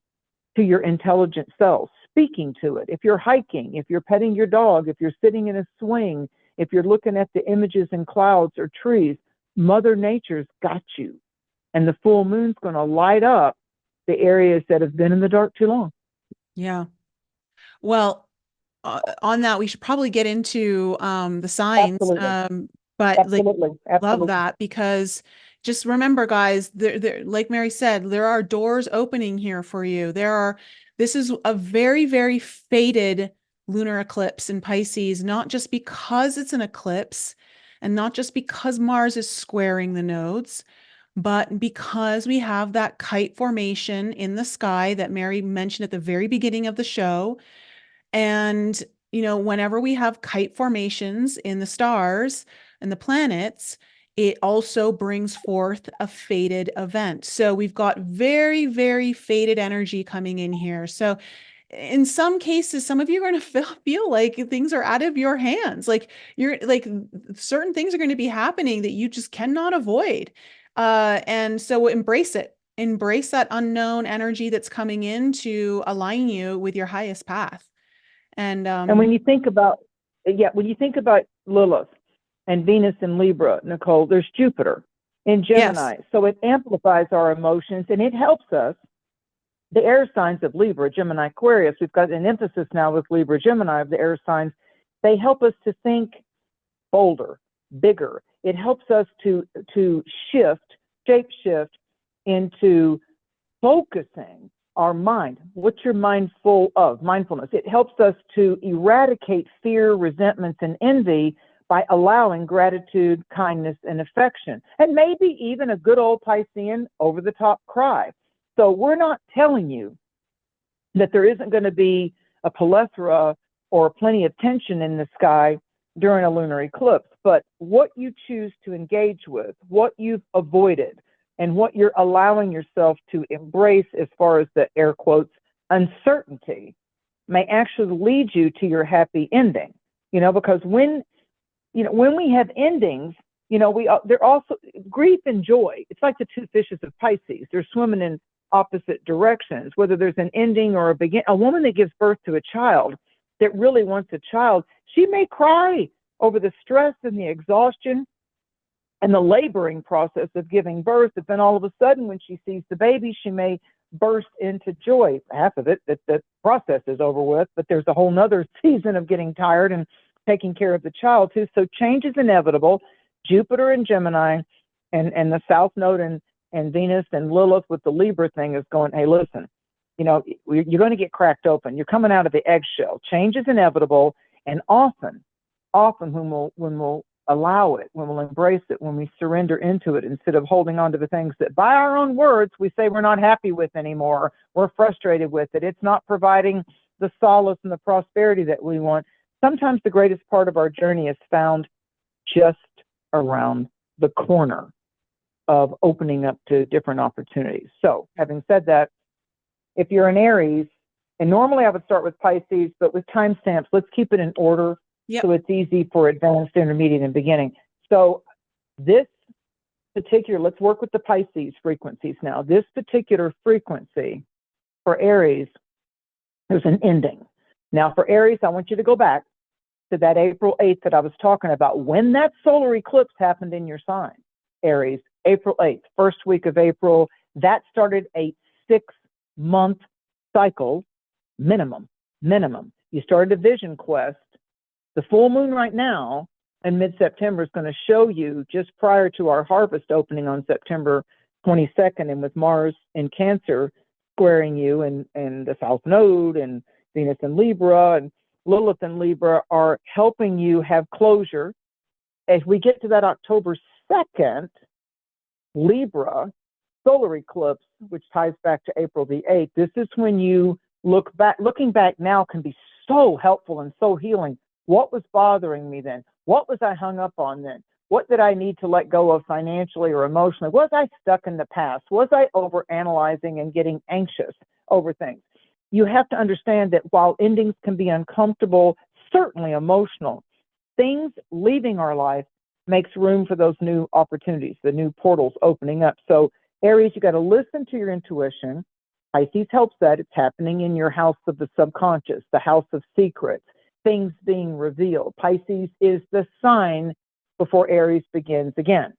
to your intelligent self, speaking to it. If you're hiking, if you're petting your dog, if you're sitting in a swing, if you're looking at the images in clouds or trees, Mother Nature's got you. And the full moon's going to light up the areas that have been in the dark too long. Yeah. Well, on that, we should probably get into the signs. Absolutely. But Absolutely. love that, because just remember, guys, like Mary said, there are doors opening here for you. This is a very, very fated lunar eclipse in Pisces, not just because it's an eclipse and not just because Mars is squaring the nodes, but because we have that kite formation in the sky that Mary mentioned at the very beginning of the show. And, whenever we have kite formations in the stars and the planets, it also brings forth a fated event. So we've got very, very fated energy coming in here. So in some cases, some of you are going to feel like things are out of your hands. Like certain things are going to be happening that you just cannot avoid. And so embrace it. Embrace that unknown energy that's coming in to align you with your highest path. And when you think about Lilith and Venus in Libra, Nicole, there's Jupiter in Gemini. Yes. So it amplifies our emotions, and it helps us. The air signs of Libra, Gemini, Aquarius, we've got an emphasis now with Libra, Gemini of the air signs. They help us to think bolder, bigger. It helps us to shape shift into focusing our mind. What's your mind full of? Mindfulness. It helps us to eradicate fear, resentments, and envy by allowing gratitude, kindness, and affection, and maybe even a good old Piscean over-the-top cry. So we're not telling you that there isn't going to be a plethora or plenty of tension in the sky during a lunar eclipse, but what you choose to engage with, what you've avoided, and what you're allowing yourself to embrace as far as the air quotes uncertainty may actually lead you to your happy ending. Because when we have endings, they're also grief and joy. It's like the two fishes of Pisces. They're swimming in opposite directions, whether there's an ending or a begin. A woman that gives birth to a child that really wants a child, she may cry over the stress and the exhaustion and the laboring process of giving birth, but then all of a sudden when she sees the baby, she may burst into joy. Half of it, that the process is over with, but there's a whole nother season of getting tired and taking care of the child too. So change is inevitable. Jupiter and Gemini and the South Node and Venus and Lilith with the Libra thing is going, hey, listen, you know, you're going to get cracked open. You're coming out of the eggshell. Change is inevitable. And often when we'll allow it, when we'll embrace it, when we surrender into it, instead of holding on to the things that by our own words we say we're not happy with anymore, we're frustrated with it, it's not providing the solace and the prosperity that we want. Sometimes the greatest part of our journey is found just around the corner of opening up to different opportunities. So having said that, if you're an Aries, and normally I would start with Pisces, but with timestamps, let's keep it in order. Yep. So it's easy for advanced, intermediate, and beginning. So this particular, let's work with the Pisces frequencies now. This particular frequency for Aries, there's an ending. Now for Aries, I want you to go back to that April 8th that I was talking about. When that solar eclipse happened in your sign, Aries, April 8th, first week of April, that started a 6-month cycle, minimum. You started a vision quest. The full moon right now in mid-September is going to show you just prior to our harvest opening on September 22nd, and with Mars in Cancer squaring you and the South Node and Venus in Libra and Lilith in Libra are helping you have closure. As we get to that October 2nd, Libra solar eclipse, which ties back to April the 8th, this is when you look back. Looking back now can be so helpful and so healing. What was bothering me then? What was I hung up on then? What did I need to let go of financially or emotionally? Was I stuck in the past? Was I overanalyzing and getting anxious over things? You have to understand that while endings can be uncomfortable, certainly emotional, things leaving our life makes room for those new opportunities, the new portals opening up. So Aries, you got to listen to your intuition. Pisces helps that. It's happening in your house of the subconscious, the house of secrets, things being revealed. Pisces is the sign before Aries begins again.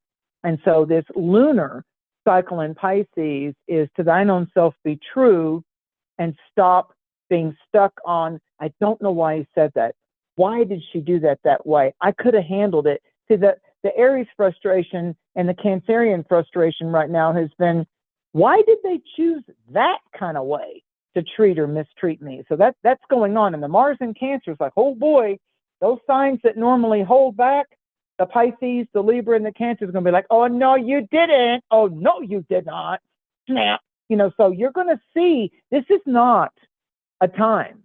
And so this lunar cycle in Pisces is to thine own self be true and stop being stuck on, I don't know why he said that. Why did she do that way? I could have handled it. See, the Aries frustration and the Cancerian frustration right now has been, why did they choose that kind of way to treat or mistreat me? So that's going on. And the Mars in Cancer is like, oh boy, those signs that normally hold back, the Pisces, the Libra, and the Cancer is going to be like, oh no, you didn't. Oh no, you did not. Snap. You know, so you're going to see this is not a time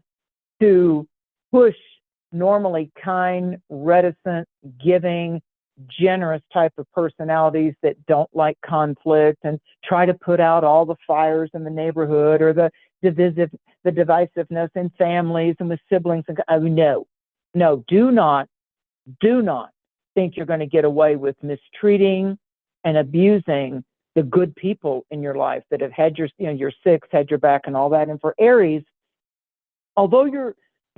to push normally kind, reticent, giving, generous type of personalities that don't like conflict and try to put out all the fires in the neighborhood or the divisiveness in families and with siblings. And no, do not think you're going to get away with mistreating and abusing the good people in your life that have had your six, had your back and all that. And for Aries, although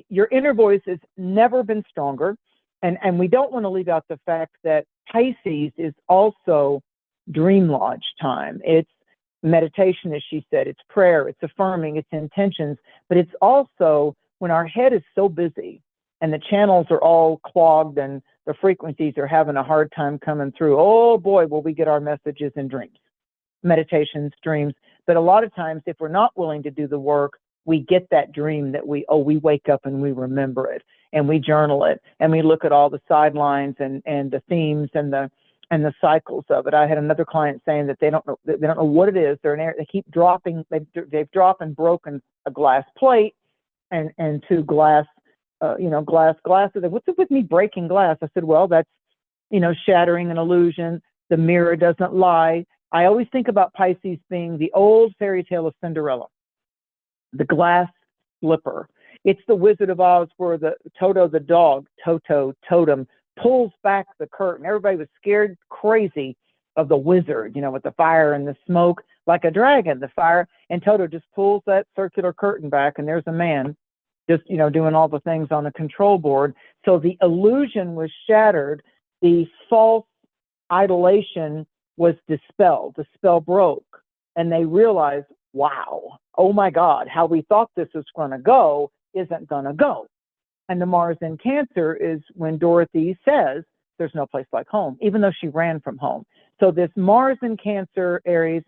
your inner voice has never been stronger, and we don't want to leave out the fact that Pisces is also dream lodge time. It's meditation, as she said, it's prayer, it's affirming, it's intentions, but it's also when our head is so busy and the channels are all clogged and the frequencies are having a hard time coming through. Oh boy, will we get our messages in dreams, meditations, dreams. But a lot of times, if we're not willing to do the work, we get that dream that we wake up and we remember it and we journal it and we look at all the sidelines and the themes and the cycles of it. I had another client saying that they don't know what it is. They keep dropping. They've dropped and broken a glass plate and two glass glasses. What's up with me breaking glass? I said, well, that's shattering an illusion. The mirror doesn't lie. I always think about Pisces being the old fairy tale of Cinderella. The glass slipper. It's the Wizard of Oz where the Toto the dog, totem, pulls back the curtain. Everybody was scared crazy the wizard, with the fire and the smoke, like a dragon, the fire. And Toto just pulls that circular curtain back, and there's a man just, doing all the things on the control board. So the illusion was shattered. The false idolation was dispelled. The spell broke. And they realized, wow, oh my God, how we thought this was going to go isn't going to go. And the Mars in Cancer is when Dorothy says, there's no place like home, even though she ran from home. So this Mars in Cancer, Aries,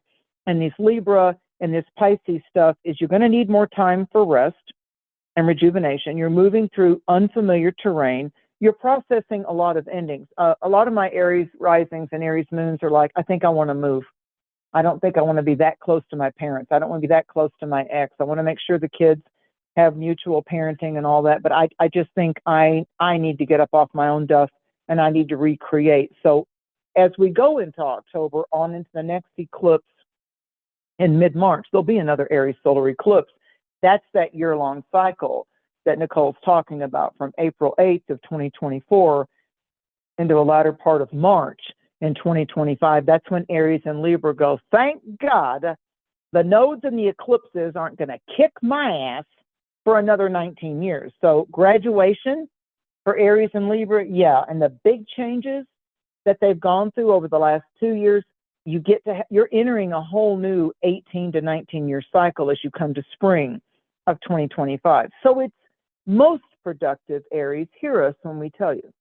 and this Libra and this Pisces stuff is you're going to need more time for rest and rejuvenation. You're moving through unfamiliar terrain. You're processing a lot of endings. A lot of my Aries risings and Aries moons are like, I think I want to move. I don't think I want to be that close to my parents. I don't want to be that close to my ex. I want to make sure the kids have mutual parenting and all that. But I just think I need to get up off my own dust and I need to recreate. So as we go into October, on into the next eclipse in mid-March, there'll be another Aries solar eclipse. That's that year-long cycle that Nicole's talking about from April 8th of 2024 into a latter part of March in 2025. That's when Aries and Libra go, thank God the nodes and the eclipses aren't going to kick my ass for another 19 years. So graduation for Aries and Libra, yeah. And the big changes that they've gone through over the last 2 years, you're entering a whole new 18 to 19 year cycle as you come to spring of 2025. So it's most productive, Aries. Hear us when we tell you.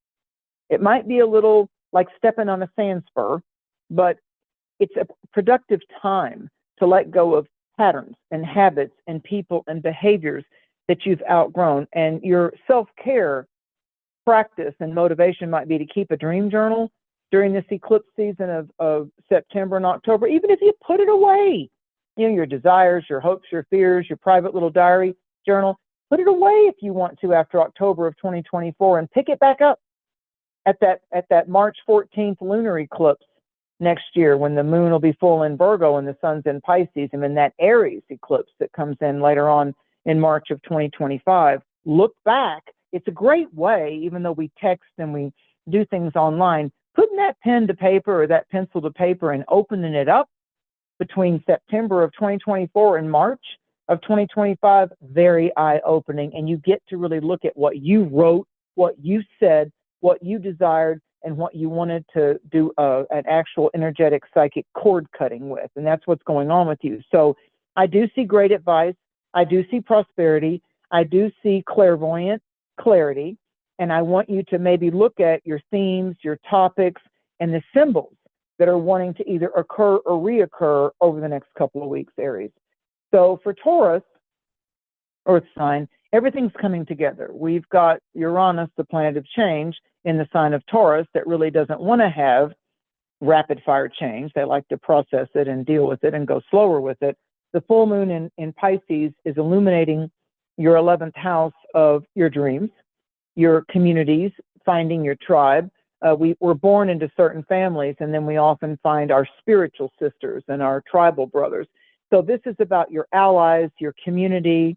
It might be a little like stepping on a sand spur, but it's a productive time to let go of patterns and habits and people and behaviors that you've outgrown. And your self-care practice and motivation might be to keep a dream journal during this eclipse season of September and October, even if you put it away. Your desires, your hopes, your fears, your private little diary journal, put it away if you want to after October of 2024 and pick it back up at that March 14th lunar eclipse next year, when the moon will be full in Virgo and the sun's in Pisces, and then that Aries eclipse that comes in later on in March of 2025. Look back. It's a great way, even though we text and we do things online, putting that pen to paper or that pencil to paper and opening it up between September of 2024 and March of 2025, very eye-opening. And you get to really look at what you wrote, what you said, what you desired, and what you wanted to do an actual energetic psychic cord cutting with. And that's what's going on with you. So I do see great advice. I do see prosperity. I do see clairvoyant clarity. And I want you to maybe look at your themes, your topics, and the symbols that are wanting to either occur or reoccur over the next couple of weeks, Aries. So for Taurus, Earth sign, everything's coming together. We've got Uranus, the planet of change, in the sign of Taurus that really doesn't want to have rapid fire change. They like to process it and deal with it and go slower with it. The full moon in Pisces is illuminating your 11th house of your dreams, your communities, finding your tribe. We're born into certain families, and then we often find our spiritual sisters and our tribal brothers. So this is about your allies, your community,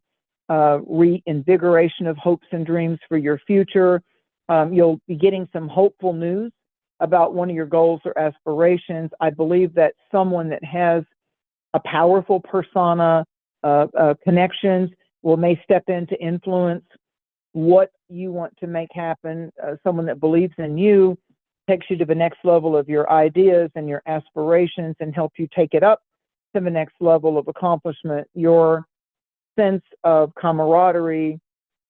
reinvigoration of hopes and dreams for your future. You'll be getting some hopeful news about one of your goals or aspirations. I believe that someone that has a powerful persona, connections, may step in to influence what you want to make happen. Someone that believes in you, takes you to the next level of your ideas and your aspirations and help you take it up to the next level of accomplishment. Your sense of camaraderie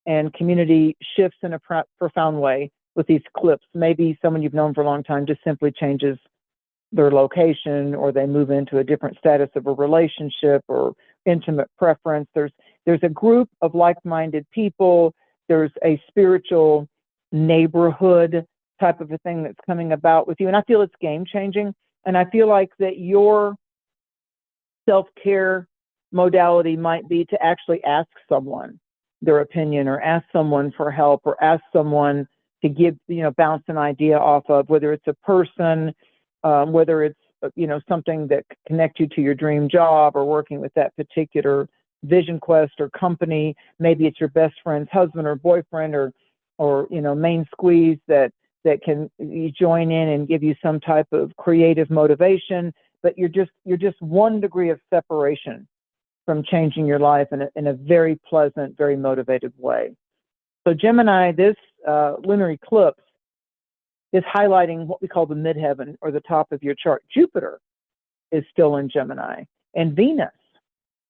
and community shifts in a profound way with these eclipses. Maybe someone you've known for a long time just simply changes their location, or they move into a different status of a relationship or intimate preference. There's a group of like-minded people. There's a spiritual neighborhood type of a thing that's coming about with you. And I feel it's game-changing. And I feel like that your self-care modality might be to actually ask someone their opinion, or ask someone for help, or ask someone to give, bounce an idea off of, whether it's a person, whether it's, something that connects you to your dream job, or working with that particular vision quest or company. Maybe it's your best friend's husband or boyfriend, or main squeeze that that can you join in and give you some type of creative motivation, but you're just 1 degree of separation from changing your life in a very pleasant, very motivated way. So Gemini, this lunar eclipse is highlighting what we call the midheaven, or the top of your chart. Jupiter is still in Gemini, and Venus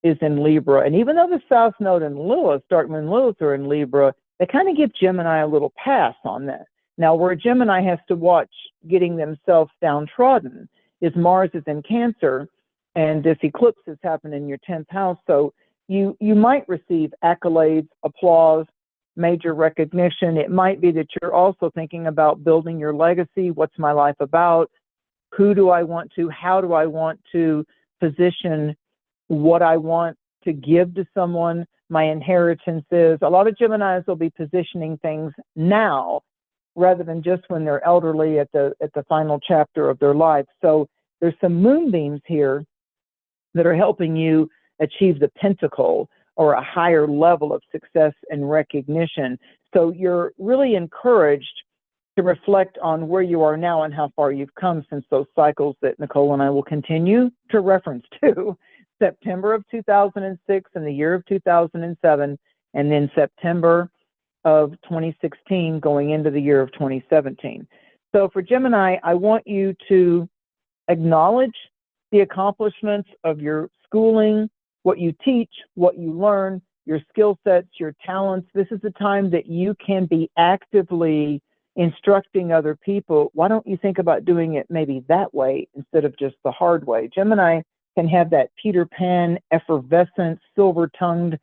is in Libra. And even though the South Node and Lilith, Dark Moon Lilith, are in Libra, they kind of give Gemini a little pass on that. Now, where Gemini has to watch getting themselves downtrodden is Mars is in Cancer, and this eclipse has happened in your 10th house. So you might receive accolades, applause, major recognition. It might be that you're also thinking about building your legacy. What's my life about? Who do I want to? How do I want to position what I want to give to someone? My inheritances. A lot of Geminis will be positioning things now rather than just when they're elderly at the final chapter of their life. So there's some moonbeams here that are helping you achieve the pentacle, or a higher level of success and recognition. So you're really encouraged to reflect on where you are now and how far you've come since those cycles that Nicole and I will continue to reference to. September of 2006 and the year of 2007, and then September of 2016 going into the year of 2017. So for Gemini, I want you to acknowledge the accomplishments of your schooling, what you teach, what you learn, your skill sets, your talents. This is the time that you can be actively instructing other people. Why don't you think about doing it maybe that way instead of just the hard way? Gemini can have that Peter Pan, effervescent, silver-tongued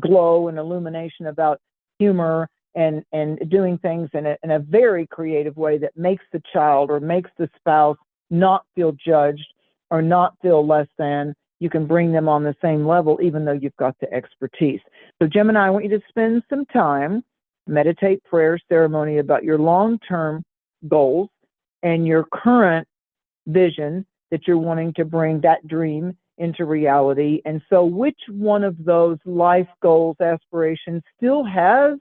glow and illumination about humor and doing things in a very creative way that makes the child or makes the spouse not feel judged or not feel less than. You can bring them on the same level, even though you've got the expertise. So Gemini, I want you to spend some time, meditate, prayer, ceremony about your long-term goals and your current vision that you're wanting to bring that dream into reality. And so which one of those life goals, aspirations still has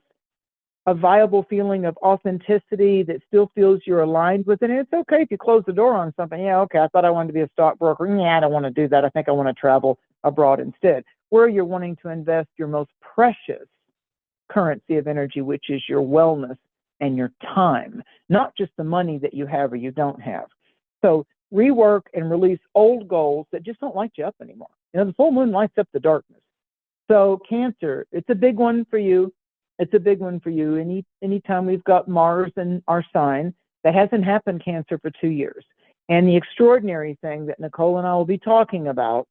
a viable feeling of authenticity that still feels you're aligned with it? And it's okay if you close the door on something. Yeah, okay, I thought I wanted to be a stockbroker. Yeah, I don't want to do that. I think I want to travel abroad instead. Where you're wanting to invest your most precious currency of energy, which is your wellness and your time, not just the money that you have or you don't have. So rework and release old goals that just don't light you up anymore. You know, the full moon lights up the darkness. So Cancer, it's a big one for you. It's a big one for you. Anytime we've got Mars in our sign, that hasn't happened, Cancer, for 2 years. And the extraordinary thing that Nicole and I will be talking about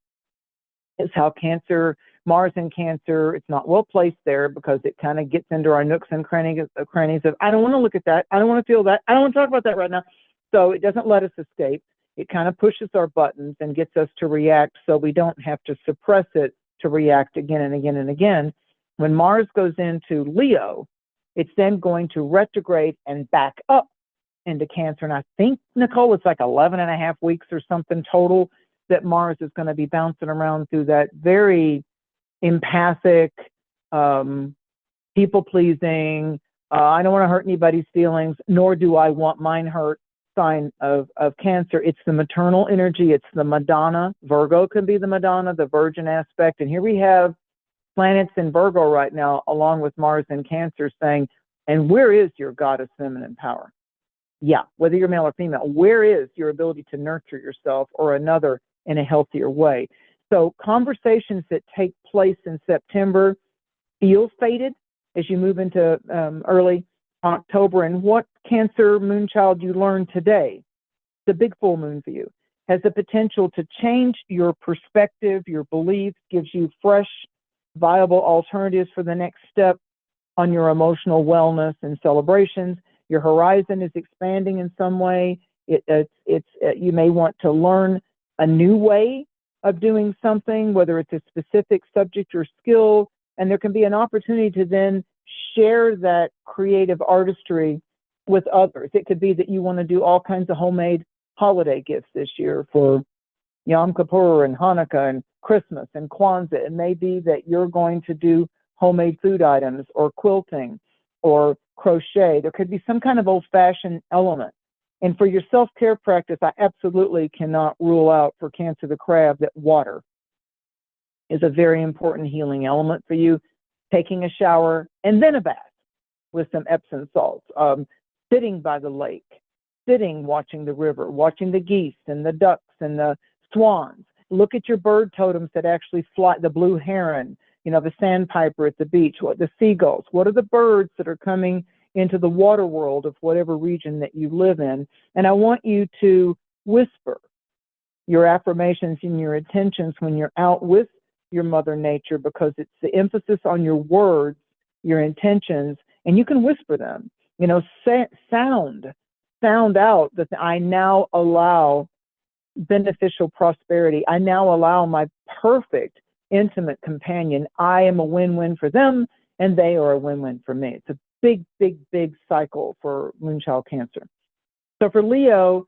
is how Cancer, Mars in Cancer, it's not well placed there because it kind of gets into our nooks and crannies of, I don't want to look at that. I don't want to feel that. I don't want to talk about that right now. So it doesn't let us escape. It kind of pushes our buttons and gets us to react so we don't have to suppress it to react again and again and again. When Mars goes into Leo, it's then going to retrograde and back up into Cancer. And I think, Nicole, it's like 11 and a half weeks or something total that Mars is going to be bouncing around through that very empathic, people-pleasing, I don't want to hurt anybody's feelings, nor do I want mine hurt sign of Cancer. It's the maternal energy. It's the Madonna. Virgo can be the Madonna, the virgin aspect. And here we have planets in Virgo right now, along with Mars in Cancer, saying, and where is your goddess feminine power? Yeah, whether you're male or female, where is your ability to nurture yourself or another in a healthier way? So conversations that take place in September feel fated as you move into early October. And what Cancer moonchild you learn today, the big full moon for you, has the potential to change your perspective, your beliefs, gives you fresh, viable alternatives for the next step on your emotional wellness and celebrations. Your horizon is expanding in some way. You may want to learn a new way of doing something, whether it's a specific subject or skill, and there can be an opportunity to then share that creative artistry with others. It could be that you want to do all kinds of homemade holiday gifts this year for Yom Kippur and Hanukkah and Christmas and Kwanzaa. It may be that you're going to do homemade food items or quilting or crochet. There could be some kind of old-fashioned element. And for your self-care practice, I absolutely cannot rule out for Cancer the Crab that water is a very important healing element for you. Taking a shower and then a bath with some Epsom salts, sitting by the lake, sitting watching the river, watching the geese and the ducks and the swans. Look at your bird totems that actually fly, the blue heron, you know, the sandpiper at the beach, the seagulls. What are the birds that are coming into the water world of whatever region that you live in? And I want you to whisper your affirmations and your intentions when you're out with your Mother Nature, because it's the emphasis on your words, your intentions, and you can whisper them. You know, sound out that I now allow beneficial prosperity. I now allow my perfect, intimate companion. I am a win-win for them, and they are a win-win for me. It's a big, big, big cycle for Moonchild Cancer. So for Leo,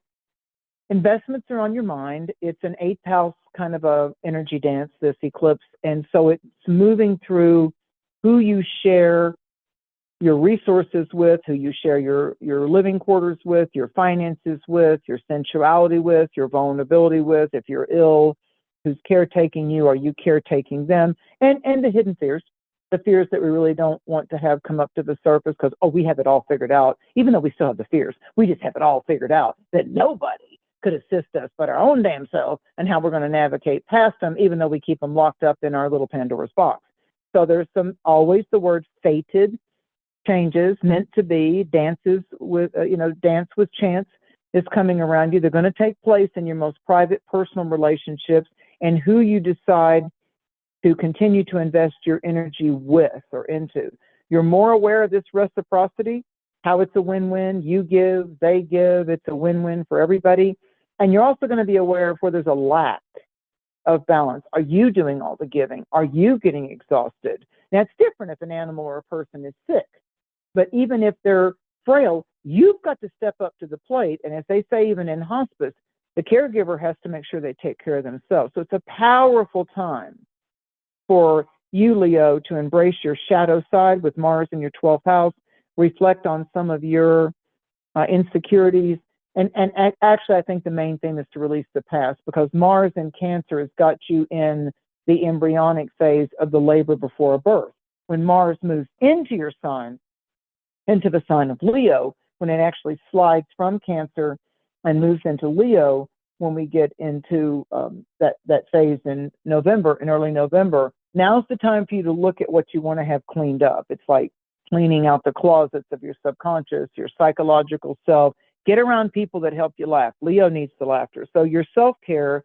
investments are on your mind. It's an 8th house kind of a energy dance, this eclipse. And so it's moving through who you share your resources with, who you share your living quarters with, your finances with, your sensuality with, your vulnerability with. If you're ill, who's caretaking you? Are you caretaking them? And the hidden fears, the fears that we really don't want to have come up to the surface because, oh, we have it all figured out. Even though we still have the fears, we just have it all figured out that nobody could assist us but our own damn self and how we're going to navigate past them, even though we keep them locked up in our little Pandora's box. So there's always the word fated, changes, meant to be, dances with, dance with chance is coming around you. They're going to take place in your most private, personal relationships and who you decide to continue to invest your energy with or into. You're more aware of this reciprocity, how it's a win-win. You give, they give. It's a win-win for everybody. And you're also going to be aware of where there's a lack of balance. Are you doing all the giving? Are you getting exhausted? Now, it's different if an animal or a person is sick. But even if they're frail, you've got to step up to the plate. And as they say, even in hospice, the caregiver has to make sure they take care of themselves. So it's a powerful time for you, Leo, to embrace your shadow side with Mars in your 12th house, reflect on some of your insecurities. And actually, I think the main thing is to release the past, because Mars in Cancer has got you in the embryonic phase of the labor before a birth. When Mars moves into your sign, into the sign of Leo, when it actually slides from Cancer and moves into Leo, when we get into that phase in November, in early November, now's the time for you to look at what you want to have cleaned up. It's like cleaning out the closets of your subconscious, your psychological self. Get around people that help you laugh. Leo needs the laughter. So your self-care,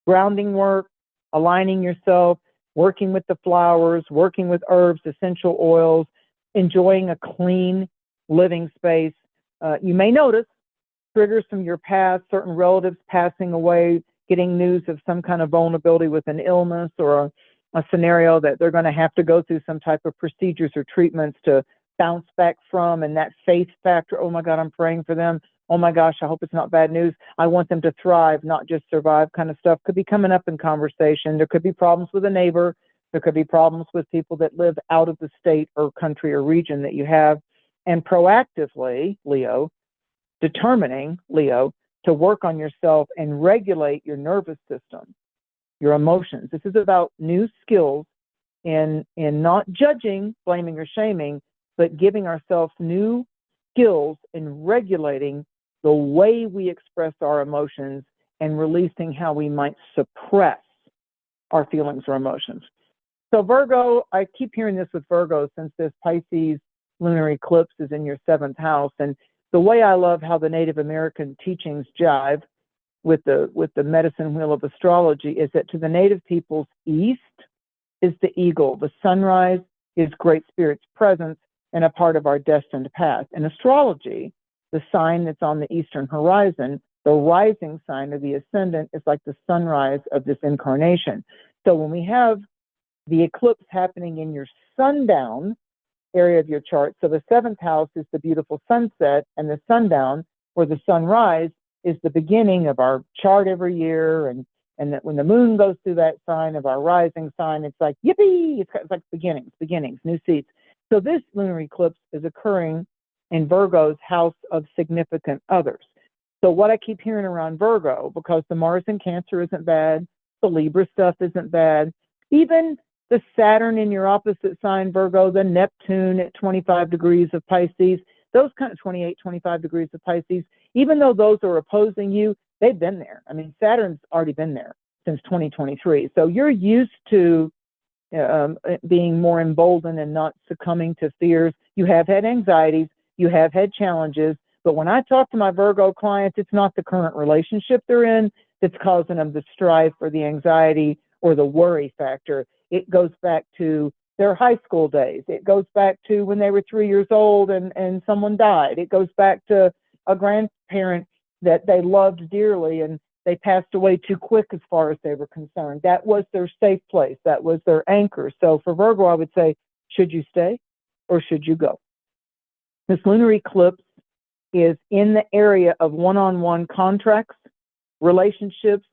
grounding work, aligning yourself, working with the flowers, working with herbs, essential oils, enjoying a clean living space. You may notice triggers from your past, certain relatives passing away, getting news of some kind of vulnerability with an illness or a scenario that they're going to have to go through some type of procedures or treatments to bounce back from, and that faith factor, oh my God, I'm praying for them. Oh my gosh, I hope it's not bad news. I want them to thrive, not just survive kind of stuff could be coming up in conversation. There could be problems with a neighbor. There could be problems with people that live out of the state or country or region that you have. And proactively, Leo, determining, Leo, to work on yourself and regulate your nervous system, your emotions. This is about new skills in not judging, blaming, or shaming, but giving ourselves new skills in regulating the way we express our emotions and releasing how we might suppress our feelings or emotions. So Virgo, I keep hearing this with Virgo since this Pisces lunar eclipse is in your 7th house. And the way I love how the Native American teachings jive with the medicine wheel of astrology is that to the Native peoples, east is the eagle. The sunrise is Great Spirit's presence and a part of our destined path. In astrology, the sign that's on the eastern horizon, the rising sign of the ascendant, is like the sunrise of this incarnation. So when we have the eclipse happening in your sundown area of your chart, so the 7th house is the beautiful sunset, and the sundown, or the sunrise, is the beginning of our chart every year, and that when the moon goes through that sign of our rising sign, it's like, yippee! It's like beginnings, new seeds. So this lunar eclipse is occurring in Virgo's house of significant others. So what I keep hearing around Virgo, because the Mars in Cancer isn't bad, the Libra stuff isn't bad, even the Saturn in your opposite sign, Virgo, the Neptune at 25 degrees of Pisces, those kind of 28, 25 degrees of Pisces, even though those are opposing you, they've been there. I mean, Saturn's already been there since 2023. So you're used to being more emboldened and not succumbing to fears. You have had anxieties, you have had challenges, but when I talk to my Virgo clients, it's not the current relationship they're in that's causing them the strife or the anxiety or the worry factor. It goes back to their high school days. It goes back to when they were 3 years old and someone died. It goes back to a grandparent that they loved dearly and they passed away too quick as far as they were concerned. That was their safe place. That was their anchor. So for Virgo, I would say, should you stay or should you go? This lunar eclipse is in the area of one-on-one contracts, relationships,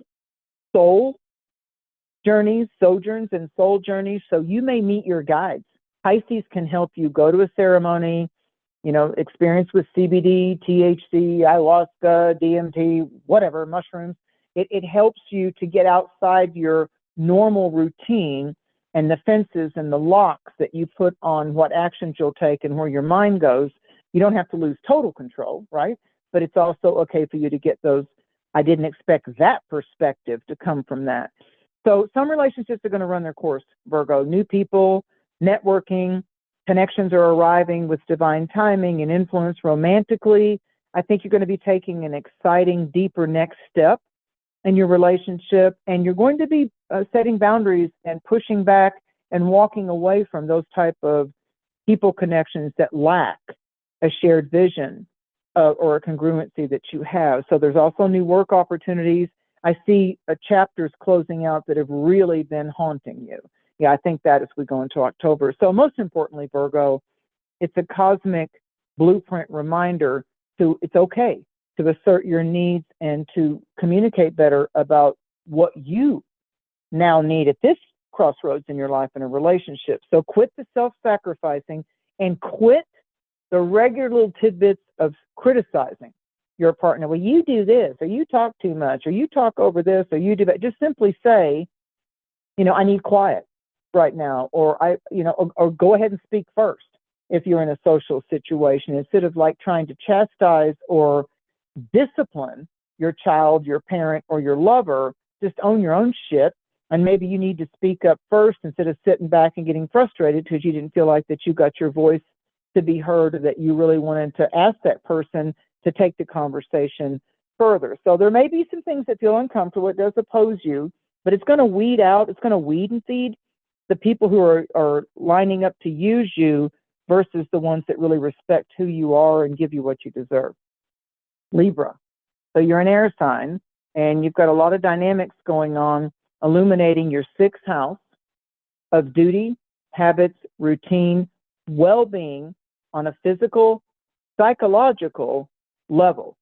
soul journeys, sojourns, and soul journeys. So you may meet your guides. Pisces can help you go to a ceremony, experience with CBD, THC, ayahuasca, DMT, whatever, mushrooms. It helps you to get outside your normal routine and the fences and the locks that you put on what actions you'll take and where your mind goes. You don't have to lose total control, right? But it's also okay for you to get those, I didn't expect that perspective to come from that. So some relationships are going to run their course, Virgo. New people, networking, connections are arriving with divine timing and influence romantically. I think you're going to be taking an exciting, deeper next step in your relationship, and you're going to be setting boundaries and pushing back and walking away from those type of people connections that lack a shared vision or a congruency that you have. So there's also new work opportunities. I see chapters closing out that have really been haunting you. Yeah, I think that as we go into October. So most importantly, Virgo, it's a cosmic blueprint reminder it's okay to assert your needs and to communicate better about what you now need at this crossroads in your life in a relationship. So quit the self-sacrificing and quit the regular little tidbits of criticizing your partner. Well, you do this, or you talk too much, or you talk over this, or you do that. Just simply say, I need quiet right now, or or go ahead and speak first if you're in a social situation, instead of like trying to chastise or discipline your child, your parent, or your lover. Just own your own shit, and maybe you need to speak up first instead of sitting back and getting frustrated because you didn't feel like that you got your voice to be heard, or that you really wanted to ask that person to take the conversation further. So there may be some things that feel uncomfortable. It does oppose you, but it's going to weed out, it's going to weed and feed the people who are lining up to use you versus the ones that really respect who you are and give you what you deserve. Libra. So you're an air sign, and you've got a lot of dynamics going on, illuminating your sixth house of duty, habits, routine, well-being on a physical, psychological level.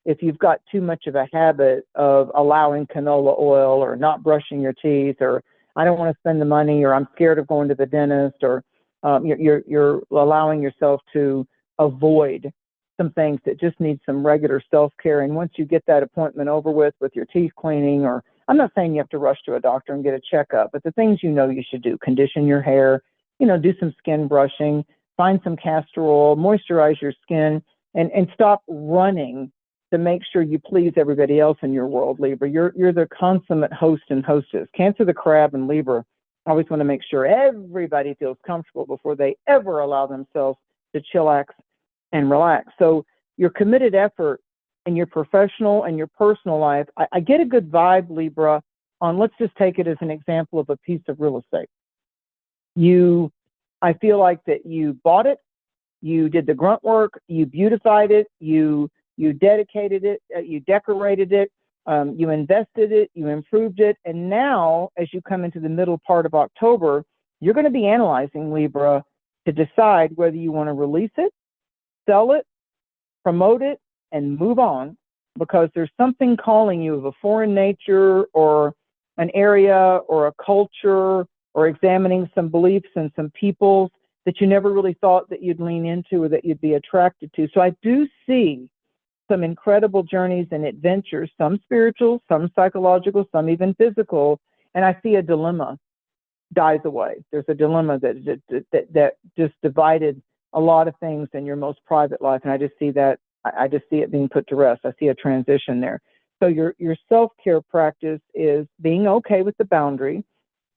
If you've got too much of a habit of allowing canola oil, or not brushing your teeth, or I don't want to spend the money, or I'm scared of going to the dentist, or you're allowing yourself to avoid some things that just need some regular self-care. And once you get that appointment over with your teeth cleaning, or I'm not saying you have to rush to a doctor and get a checkup, but the things you should do: condition your hair, do some skin brushing, find some castor oil, moisturize your skin, and stop running to make sure you please everybody else in your world, Libra. You're the consummate host and hostess. Cancer, the crab, and Libra always want to make sure everybody feels comfortable before they ever allow themselves to chillax and relax. So your committed effort in your professional and your personal life, I get a good vibe, Libra, on, let's just take it as an example of a piece of real estate. I feel like that you bought it, you did the grunt work, you beautified it, you dedicated it, you decorated it, you invested it, you improved it, and now as you come into the middle part of October, you're going to be analyzing, Libra, to decide whether you want to release it, sell it, promote it, and move on, because there's something calling you of a foreign nature, or an area, or a culture, or examining some beliefs and some peoples that you never really thought that you'd lean into or that you'd be attracted to. So I do see some incredible journeys and adventures, some spiritual, some psychological, some even physical, and I see a dilemma dies away. There's a dilemma that just divided a lot of things in your most private life, and I just see that. I just see it being put to rest. I see a transition there. So your self-care practice is being okay with the boundary.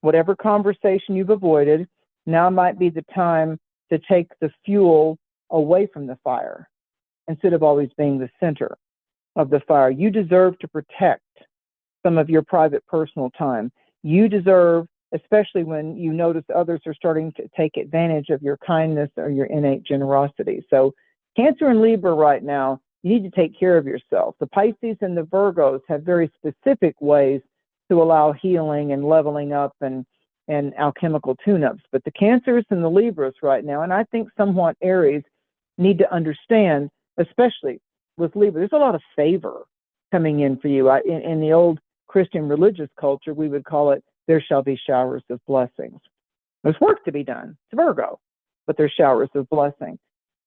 Whatever conversation you've avoided, now might be the time to take the fuel away from the fire instead of always being the center of the fire. You deserve to protect some of your private personal time. You deserve, especially when you notice others are starting to take advantage of your kindness or your innate generosity. So Cancer and Libra right now, you need to take care of yourself. The Pisces and the Virgos have very specific ways to allow healing and leveling up and alchemical tune-ups. But the Cancers and the Libras right now, and I think somewhat Aries, need to understand, especially with Libra, there's a lot of favor coming in for you. In the old Christian religious culture, we would call it, there shall be showers of blessings. There's work to be done. It's Virgo, but there's showers of blessing.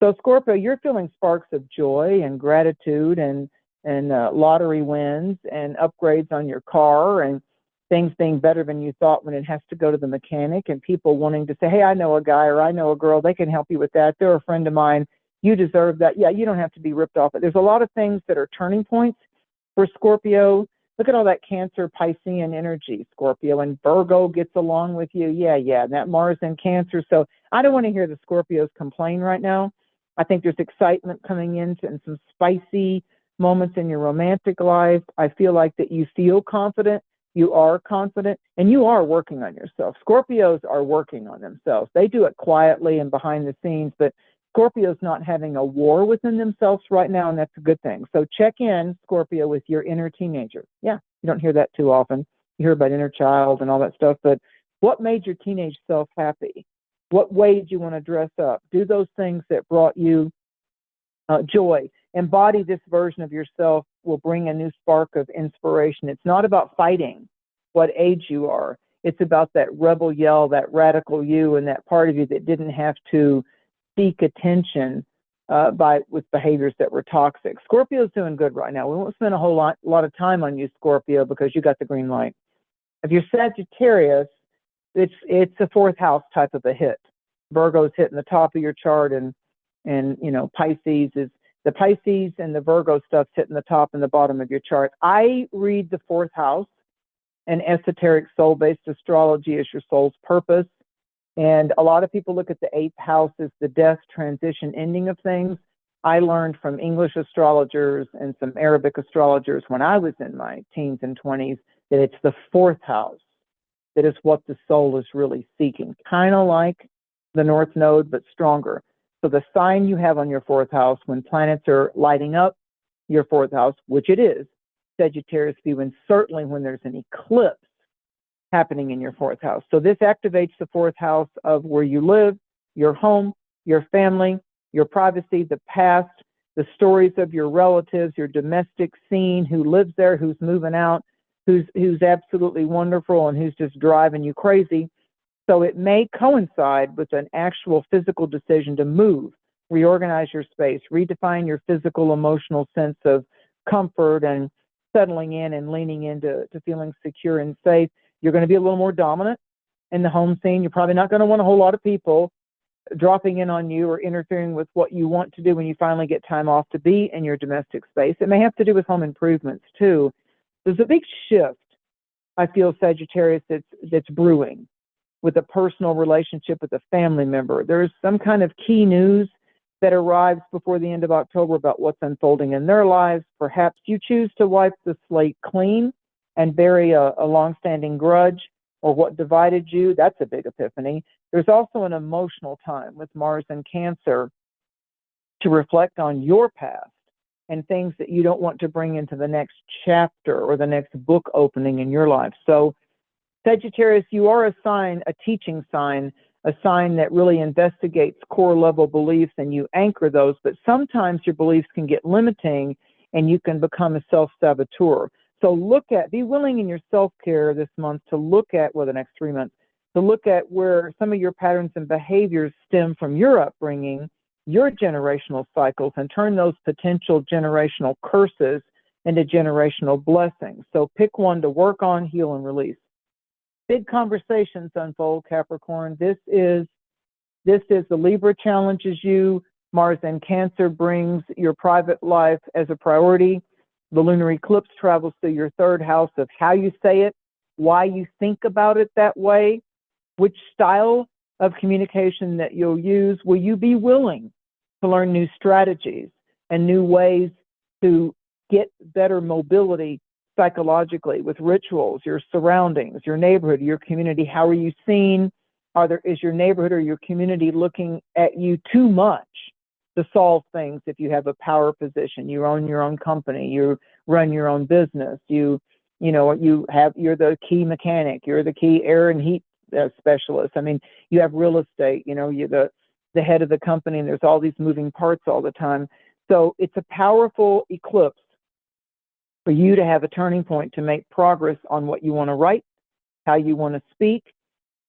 So Scorpio, you're feeling sparks of joy and gratitude and lottery wins and upgrades on your car and things being better than you thought when it has to go to the mechanic, and people wanting to say, hey, I know a guy or I know a girl, they can help you with that. They're a friend of mine. You deserve that. Yeah, you don't have to be ripped off. But there's a lot of things that are turning points for Scorpio. Look at all that Cancer, Piscean energy. Scorpio and Virgo gets along with you. Yeah, and that Mars in Cancer. So I don't want to hear the Scorpios complain right now. I think there's excitement coming in and some spicy moments in your romantic life. I feel like that you feel confident, you are confident, and you are working on yourself. Scorpios are working on themselves. They do it quietly and behind the scenes, but Scorpio's not having a war within themselves right now, and that's a good thing. So check in, Scorpio, with your inner teenager. Yeah, you don't hear that too often. You hear about inner child and all that stuff, but what made your teenage self happy? What way did you want to dress up? Do those things that brought you joy. Embody this version of yourself will bring a new spark of inspiration. It's not about fighting what age you are. It's about that rebel yell, that radical you, and that part of you that didn't have to seek attention with behaviors that were toxic. Scorpio's doing good right now. We won't spend a whole lot of time on you, Scorpio, because you got the green light. If you're Sagittarius, it's a fourth house type of a hit. Virgo's hitting the top of your chart, and Pisces is the Pisces and the Virgo stuff's hitting the top and the bottom of your chart. I read the fourth house and esoteric soul-based astrology as your soul's purpose. And a lot of people look at the eighth house as the death, transition, ending of things. I learned from English astrologers and some Arabic astrologers when I was in my teens and 20s that it's the fourth house that is what the soul is really seeking, kind of like the North Node, but stronger. So the sign you have on your fourth house, when planets are lighting up your fourth house, which it is, Sagittarius view, and certainly when there's an eclipse happening in your fourth house. So this activates the fourth house of where you live, your home, your family, your privacy, the past, the stories of your relatives, your domestic scene, who lives there, who's moving out, who's absolutely wonderful and who's just driving you crazy. So it may coincide with an actual physical decision to move, reorganize your space, redefine your physical, emotional sense of comfort and settling in and leaning into feeling secure and safe. You're going to be a little more dominant in the home scene. You're probably not going to want a whole lot of people dropping in on you or interfering with what you want to do when you finally get time off to be in your domestic space. It may have to do with home improvements too. There's a big shift, I feel, Sagittarius, that's brewing with a personal relationship with a family member. There's some kind of key news that arrives before the end of October about what's unfolding in their lives. Perhaps you choose to wipe the slate clean and bury a long-standing grudge or what divided you. That's a big epiphany. There's also an emotional time with Mars and Cancer to reflect on your past and things that you don't want to bring into the next chapter or the next book opening in your life. So Sagittarius, you are a sign, a teaching sign, a sign that really investigates core level beliefs and you anchor those, but sometimes your beliefs can get limiting and you can become a self-saboteur. So be willing in your self-care this month to look at, the next 3 months, to look at where some of your patterns and behaviors stem from your upbringing, your generational cycles, and turn those potential generational curses into generational blessings. So pick one to work on, heal, and release. Big conversations unfold, Capricorn. This is the Libra challenges you. Mars in Cancer brings your private life as a priority. The lunar eclipse travels through your third house of how you say it, why you think about it that way, which style of communication that you'll use. Will you be willing to learn new strategies and new ways to get better mobility psychologically with rituals, your surroundings, your neighborhood, your community? How are you seen? Is your neighborhood or your community looking at you too much to solve things? If you have a power position, you own your own company, you run your own business, you're the key mechanic, you're the key air and heat specialist. I mean, you have real estate, you're the head of the company, and there's all these moving parts all the time. So it's a powerful eclipse for you to have a turning point to make progress on what you want to write, how you want to speak,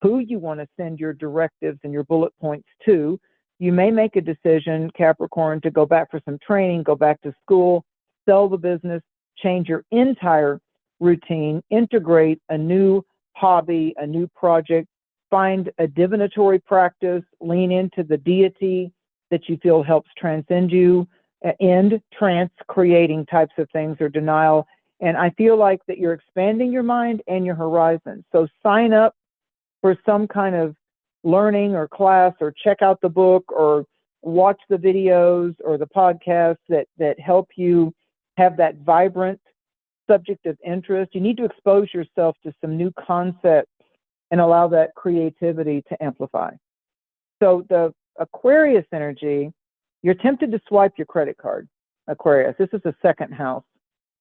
who you want to send your directives and your bullet points to. You may make a decision, Capricorn, to go back for some training, go back to school, sell the business, change your entire routine, integrate a new hobby, a new project, find a divinatory practice, lean into the deity that you feel helps transcend you, end trance creating types of things or denial. And I feel like that you're expanding your mind and your horizon. So sign up for some kind of learning or class, or check out the book, or watch the videos or the podcasts that help you have that vibrant subject of interest. You need to expose yourself to some new concepts and allow that creativity to amplify. So the Aquarius energy, you're tempted to swipe your credit card, Aquarius. This is a second house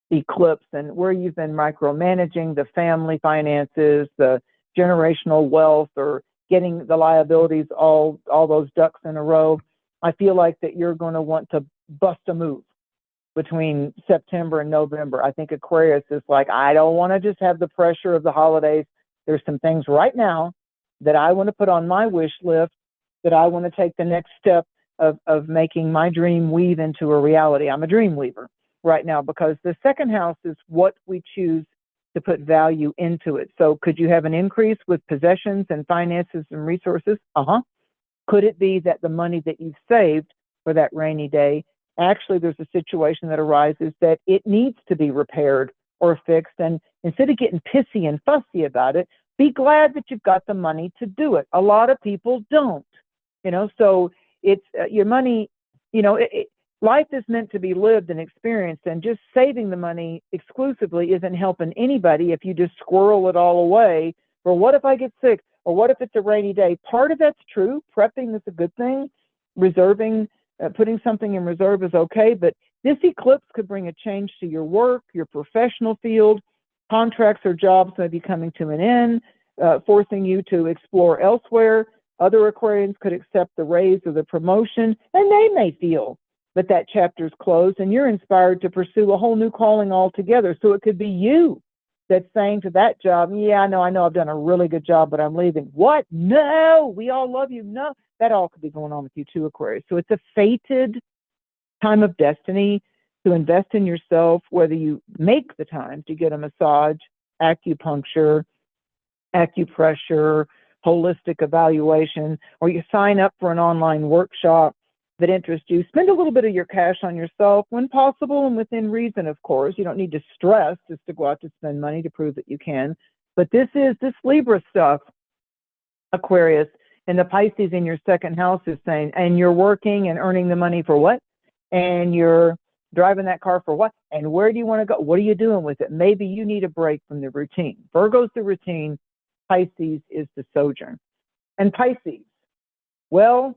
eclipse, and where you've been micromanaging the family finances, the generational wealth, or getting the liabilities, all those ducks in a row. I feel like that you're going to want to bust a move between September and November. I think Aquarius is like, I don't want to just have the pressure of the holidays. There's some things right now that I want to put on my wish list, that I want to take the next step of making my dream weave into a reality. I'm a dream weaver right now, because the second house is what we choose to put value into it. So could you have an increase with possessions and finances and resources? Could it be that the money that you've saved for that rainy day, actually there's a situation that arises that it needs to be repaired or fixed, and instead of getting pissy and fussy about it, be glad that you've got the money to do it. A lot of people don't, so it's your money, life is meant to be lived and experienced, and just saving the money exclusively isn't helping anybody if you just squirrel it all away. Or what if I get sick? Or what if it's a rainy day? Part of that's true. Prepping is a good thing. Reserving, putting something in reserve is okay. But this eclipse could bring a change to your work, your professional field. Contracts or jobs may be coming to an end, forcing you to explore elsewhere. Other Aquarians could accept the raise or the promotion, and they may feel that chapter's closed, and you're inspired to pursue a whole new calling altogether. So it could be you that's saying to that job, yeah, I know I've done a really good job, but I'm leaving. What? No, we all love you. No, that all could be going on with you too, Aquarius. So it's a fated time of destiny to invest in yourself, whether you make the time to get a massage, acupuncture, acupressure, holistic evaluation, or you sign up for an online workshop that interests you. Spend a little bit of your cash on yourself when possible and within reason, of course. You don't need to stress just to go out to spend money to prove that you can. But this Libra stuff, Aquarius, and the Pisces in your second house is saying, and you're working and earning the money for what? And you're driving that car for what? And where do you want to go? What are you doing with it? Maybe you need a break from the routine. Virgo's the routine. Pisces is the sojourn. And Pisces, well,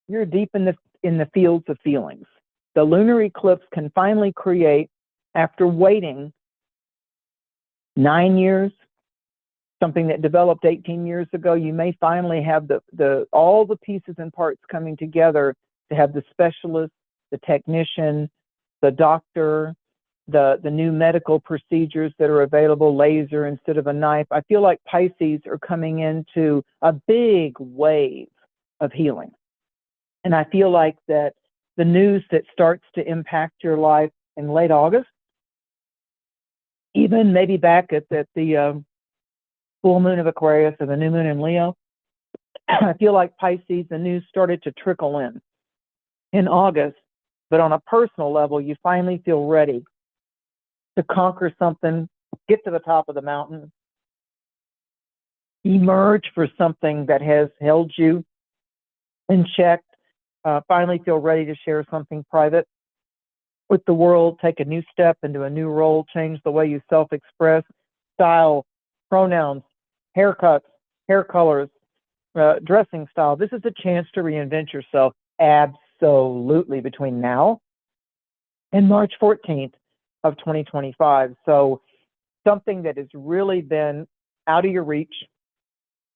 you're deep in the fields of feelings. The lunar eclipse can finally create, after waiting 9 years, something that developed 18 years ago. You may finally have all the pieces and parts coming together to have the specialist, the technician, the doctor, the new medical procedures that are available, laser instead of a knife. I feel like Pisces are coming into a big wave of healing. And I feel like that the news that starts to impact your life in late August, even maybe back at the full moon of Aquarius or the new moon in Leo, I feel like Pisces, the news started to trickle in August. But on a personal level, you finally feel ready to conquer something, get to the top of the mountain, emerge for something that has held you in check, finally feel ready to share something private with the world, take a new step into a new role, change the way you self-express, style, pronouns, haircuts, hair colors, dressing style. This is a chance to reinvent yourself absolutely between now and March 14th of 2025. So something that has really been out of your reach,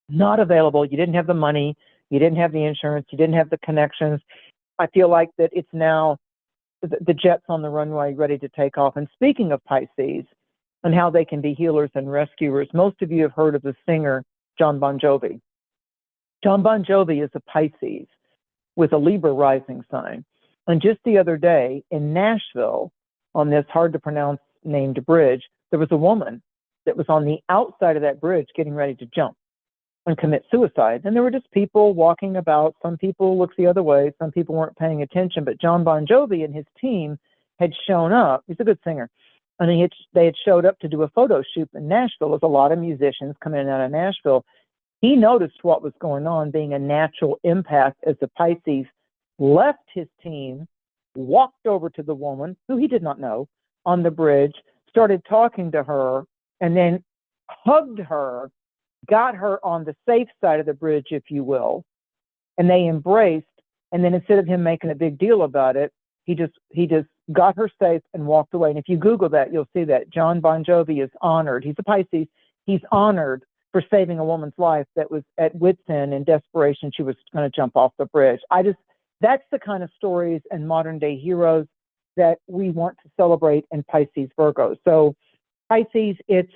not available. You didn't have the money, you didn't have the insurance, you didn't have the connections. I feel like that it's now the jet's on the runway ready to take off. And speaking of Pisces and how they can be healers and rescuers, most of you have heard of the singer Jon Bon Jovi. Jon Bon Jovi is a Pisces with a Libra rising sign. And just the other day in Nashville, on this hard to pronounce named bridge, there was a woman that was on the outside of that bridge getting ready to jump and commit suicide. And there were just people walking about. Some people looked the other way. Some people weren't paying attention. But Jon Bon Jovi and his team had shown up. He's a good singer. And they had showed up to do a photo shoot in Nashville. There's a lot of musicians coming in and out of Nashville. He noticed what was going on, being a natural empath as the Pisces, left his team, walked over to the woman, who he did not know, on the bridge, started talking to her, and then hugged her, got her on the safe side of the bridge, if you will, and they embraced. And then instead of him making a big deal about it, he just got her safe and walked away. And if you Google that, you'll see that Jon Bon Jovi is honored. He's a Pisces. He's honored for saving a woman's life that was at wit's end in desperation. She was going to jump off the bridge. That's the kind of stories and modern day heroes that we want to celebrate in Pisces Virgo. So Pisces, it's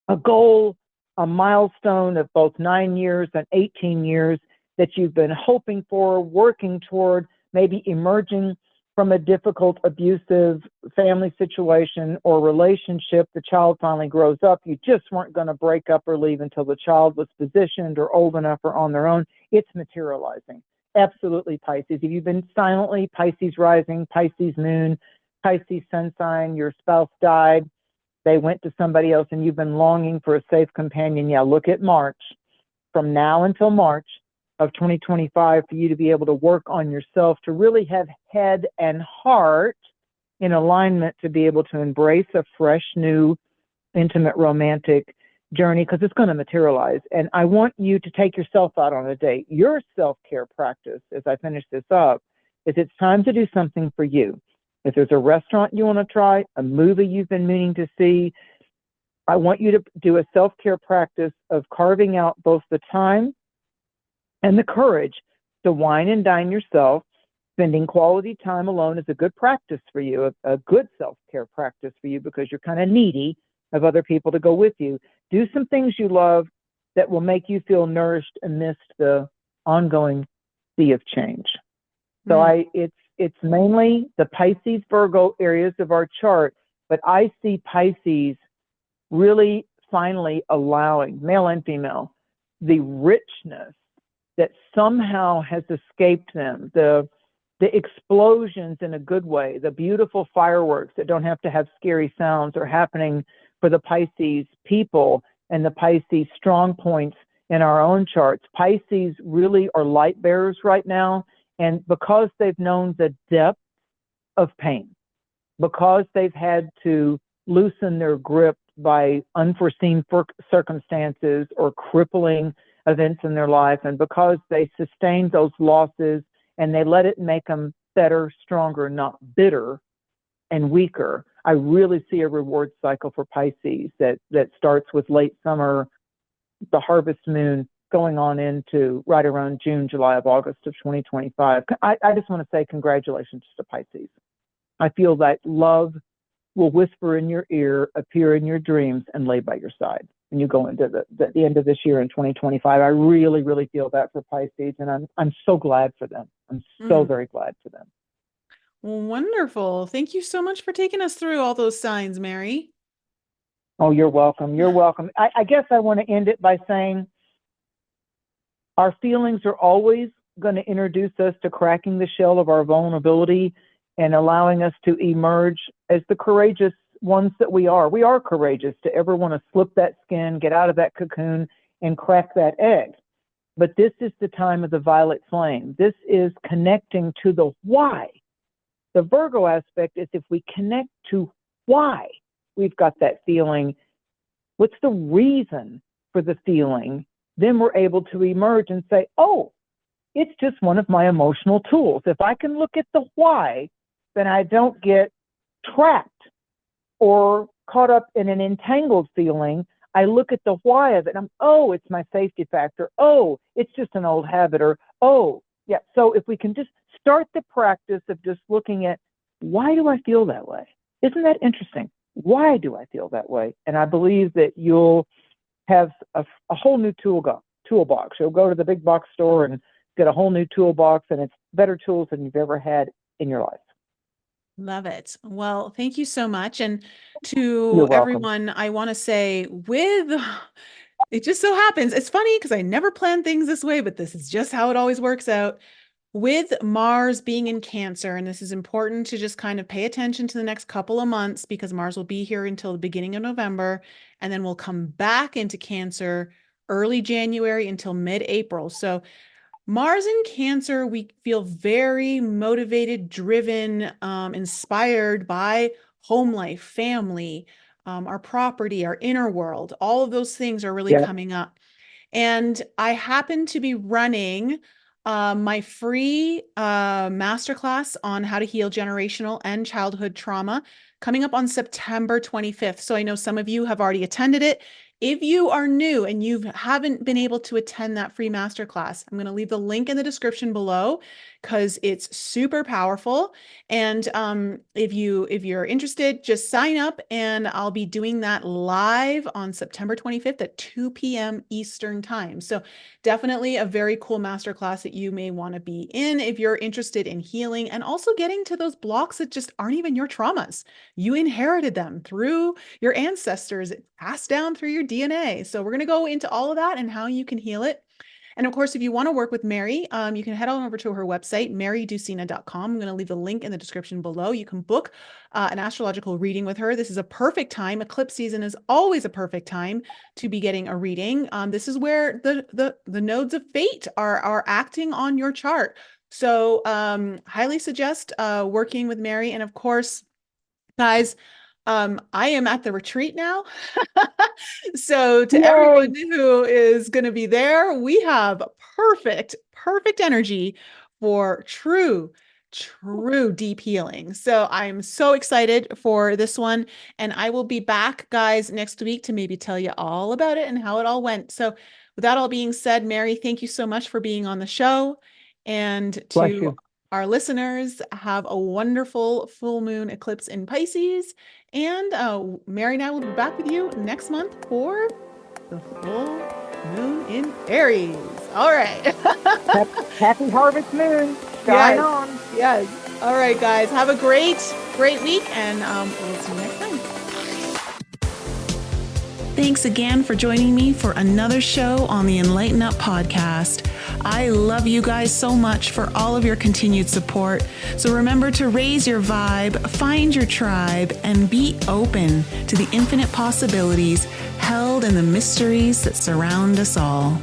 a goal, a milestone of both 9 years and 18 years that you've been hoping for, working toward, maybe emerging from a difficult, abusive family situation or relationship. The child finally grows up. You just weren't going to break up or leave until the child was positioned or old enough or on their own. It's materializing. Absolutely, Pisces. If you've been silently Pisces rising, Pisces moon, Pisces sun sign, your spouse died, they went to somebody else, and you've been longing for a safe companion. Yeah, look at March. From now until March of 2025, for you to be able to work on yourself, to really have head and heart in alignment, to be able to embrace a fresh, new, intimate, romantic journey, because it's going to materialize. And I want you to take yourself out on a date. Your self-care practice, as I finish this up, is it's time to do something for you. If there's a restaurant you want to try, a movie you've been meaning to see, I want you to do a self-care practice of carving out both the time and the courage to wine and dine yourself. Spending quality time alone is a good practice for you, a good self-care practice for you, because you're kind of needy of other people to go with you. Do some things you love that will make you feel nourished amidst the ongoing sea of change. So it's mainly the Pisces Virgo areas of our chart, but I see Pisces really finally allowing, male and female, the richness that somehow has escaped them, the explosions in a good way, the beautiful fireworks that don't have to have scary sounds are happening for the Pisces people and the Pisces strong points in our own charts. Pisces really are light bearers right now. And because they've known the depth of pain, because they've had to loosen their grip by unforeseen circumstances or crippling events in their life, and because they sustained those losses and they let it make them better, stronger, not bitter and weaker, I really see a reward cycle for Pisces that starts with late summer, the harvest moon, going on into right around June, July, of August of 2025. I just want to say congratulations to Pisces. I feel that love will whisper in your ear, appear in your dreams, and lay by your side when you go into the end of this year in 2025. I really, really feel that for Pisces, and I'm so glad for them. I'm so very glad for them. Wonderful. Thank you so much for taking us through all those signs, Mary. Oh, you're welcome. You're welcome. I guess I want to end it by saying our feelings are always going to introduce us to cracking the shell of our vulnerability and allowing us to emerge as the courageous ones that we are. We are courageous to ever want to slip that skin, get out of that cocoon, and crack that egg. But this is the time of the violet flame. This is connecting to the why. The Virgo aspect is if we connect to why we've got that feeling, what's the reason for the feeling, then we're able to emerge and say, oh, it's just one of my emotional tools. If I can look at the why, then I don't get trapped or caught up in an entangled feeling. I look at the why of it and oh, it's my safety factor. Oh, it's just an old habit. Or, oh, yeah. So if we can just start the practice of just looking at why do I feel that way? Isn't that interesting? Why do I feel that way? And I believe that you'll have a whole new toolbox. You'll go to the big box store and get a whole new toolbox, and it's better tools than you've ever had in your life. Love it. Well, thank you so much. And to everyone, I want to say it just so happens, it's funny because I never planned things this way, but this is just how it always works out. With Mars being in Cancer, and this is important to just kind of pay attention to the next couple of months because Mars will be here until the beginning of November, and then we'll come back into Cancer early January until mid-April. So Mars in Cancer, we feel very motivated, driven, inspired by home life, family, our property, our inner world. All of those things are really coming up. And I happen to be running my free masterclass on how to heal generational and childhood trauma coming up on September 25th. So I know some of you have already attended it. If you are new and you haven't been able to attend that free masterclass, I'm going to leave the link in the description below because it's super powerful. And if you're interested, just sign up, and I'll be doing that live on September 25th at 2 p.m. Eastern time. So definitely a very cool masterclass that you may want to be in if you're interested in healing and also getting to those blocks that just aren't even your traumas. You inherited them through your ancestors, passed down through your DNA. So we're going to go into all of that and how you can heal it. And of course, if you want to work with Mary, you can head on over to her website, marydusina.com. I'm going to leave the link in the description below. You can book an astrological reading with her. This is a perfect time. Eclipse season is always a perfect time to be getting a reading. This is where the nodes of fate are acting on your chart. So highly suggest working with Mary. And of course, guys, I am at the retreat now. So to everyone who is going to be there, we have perfect energy for true deep healing. So I'm so excited for this one. And I will be back, guys, next week to maybe tell you all about it and how it all went. So with that all being said, Mary, thank you so much for being on the show. And to our listeners, have a wonderful full moon eclipse in Pisces. And Mary and I will be back with you next month for the full moon in Aries. All right. Happy harvest moon. Shine on. Yes. All right, guys. Have a great week, and we'll see you next time. Thanks again for joining me for another show on the Enlighten Up podcast. I love you guys so much for all of your continued support. So remember to raise your vibe, find your tribe, and be open to the infinite possibilities held in the mysteries that surround us all.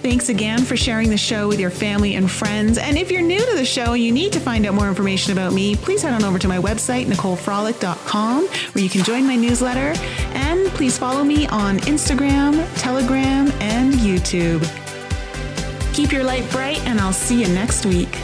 Thanks again for sharing the show with your family and friends. And if you're new to the show and you need to find out more information about me, please head on over to my website, NicoleFrolick.com, where you can join my newsletter. And please follow me on Instagram, Telegram, and YouTube. Keep your light bright, and I'll see you next week.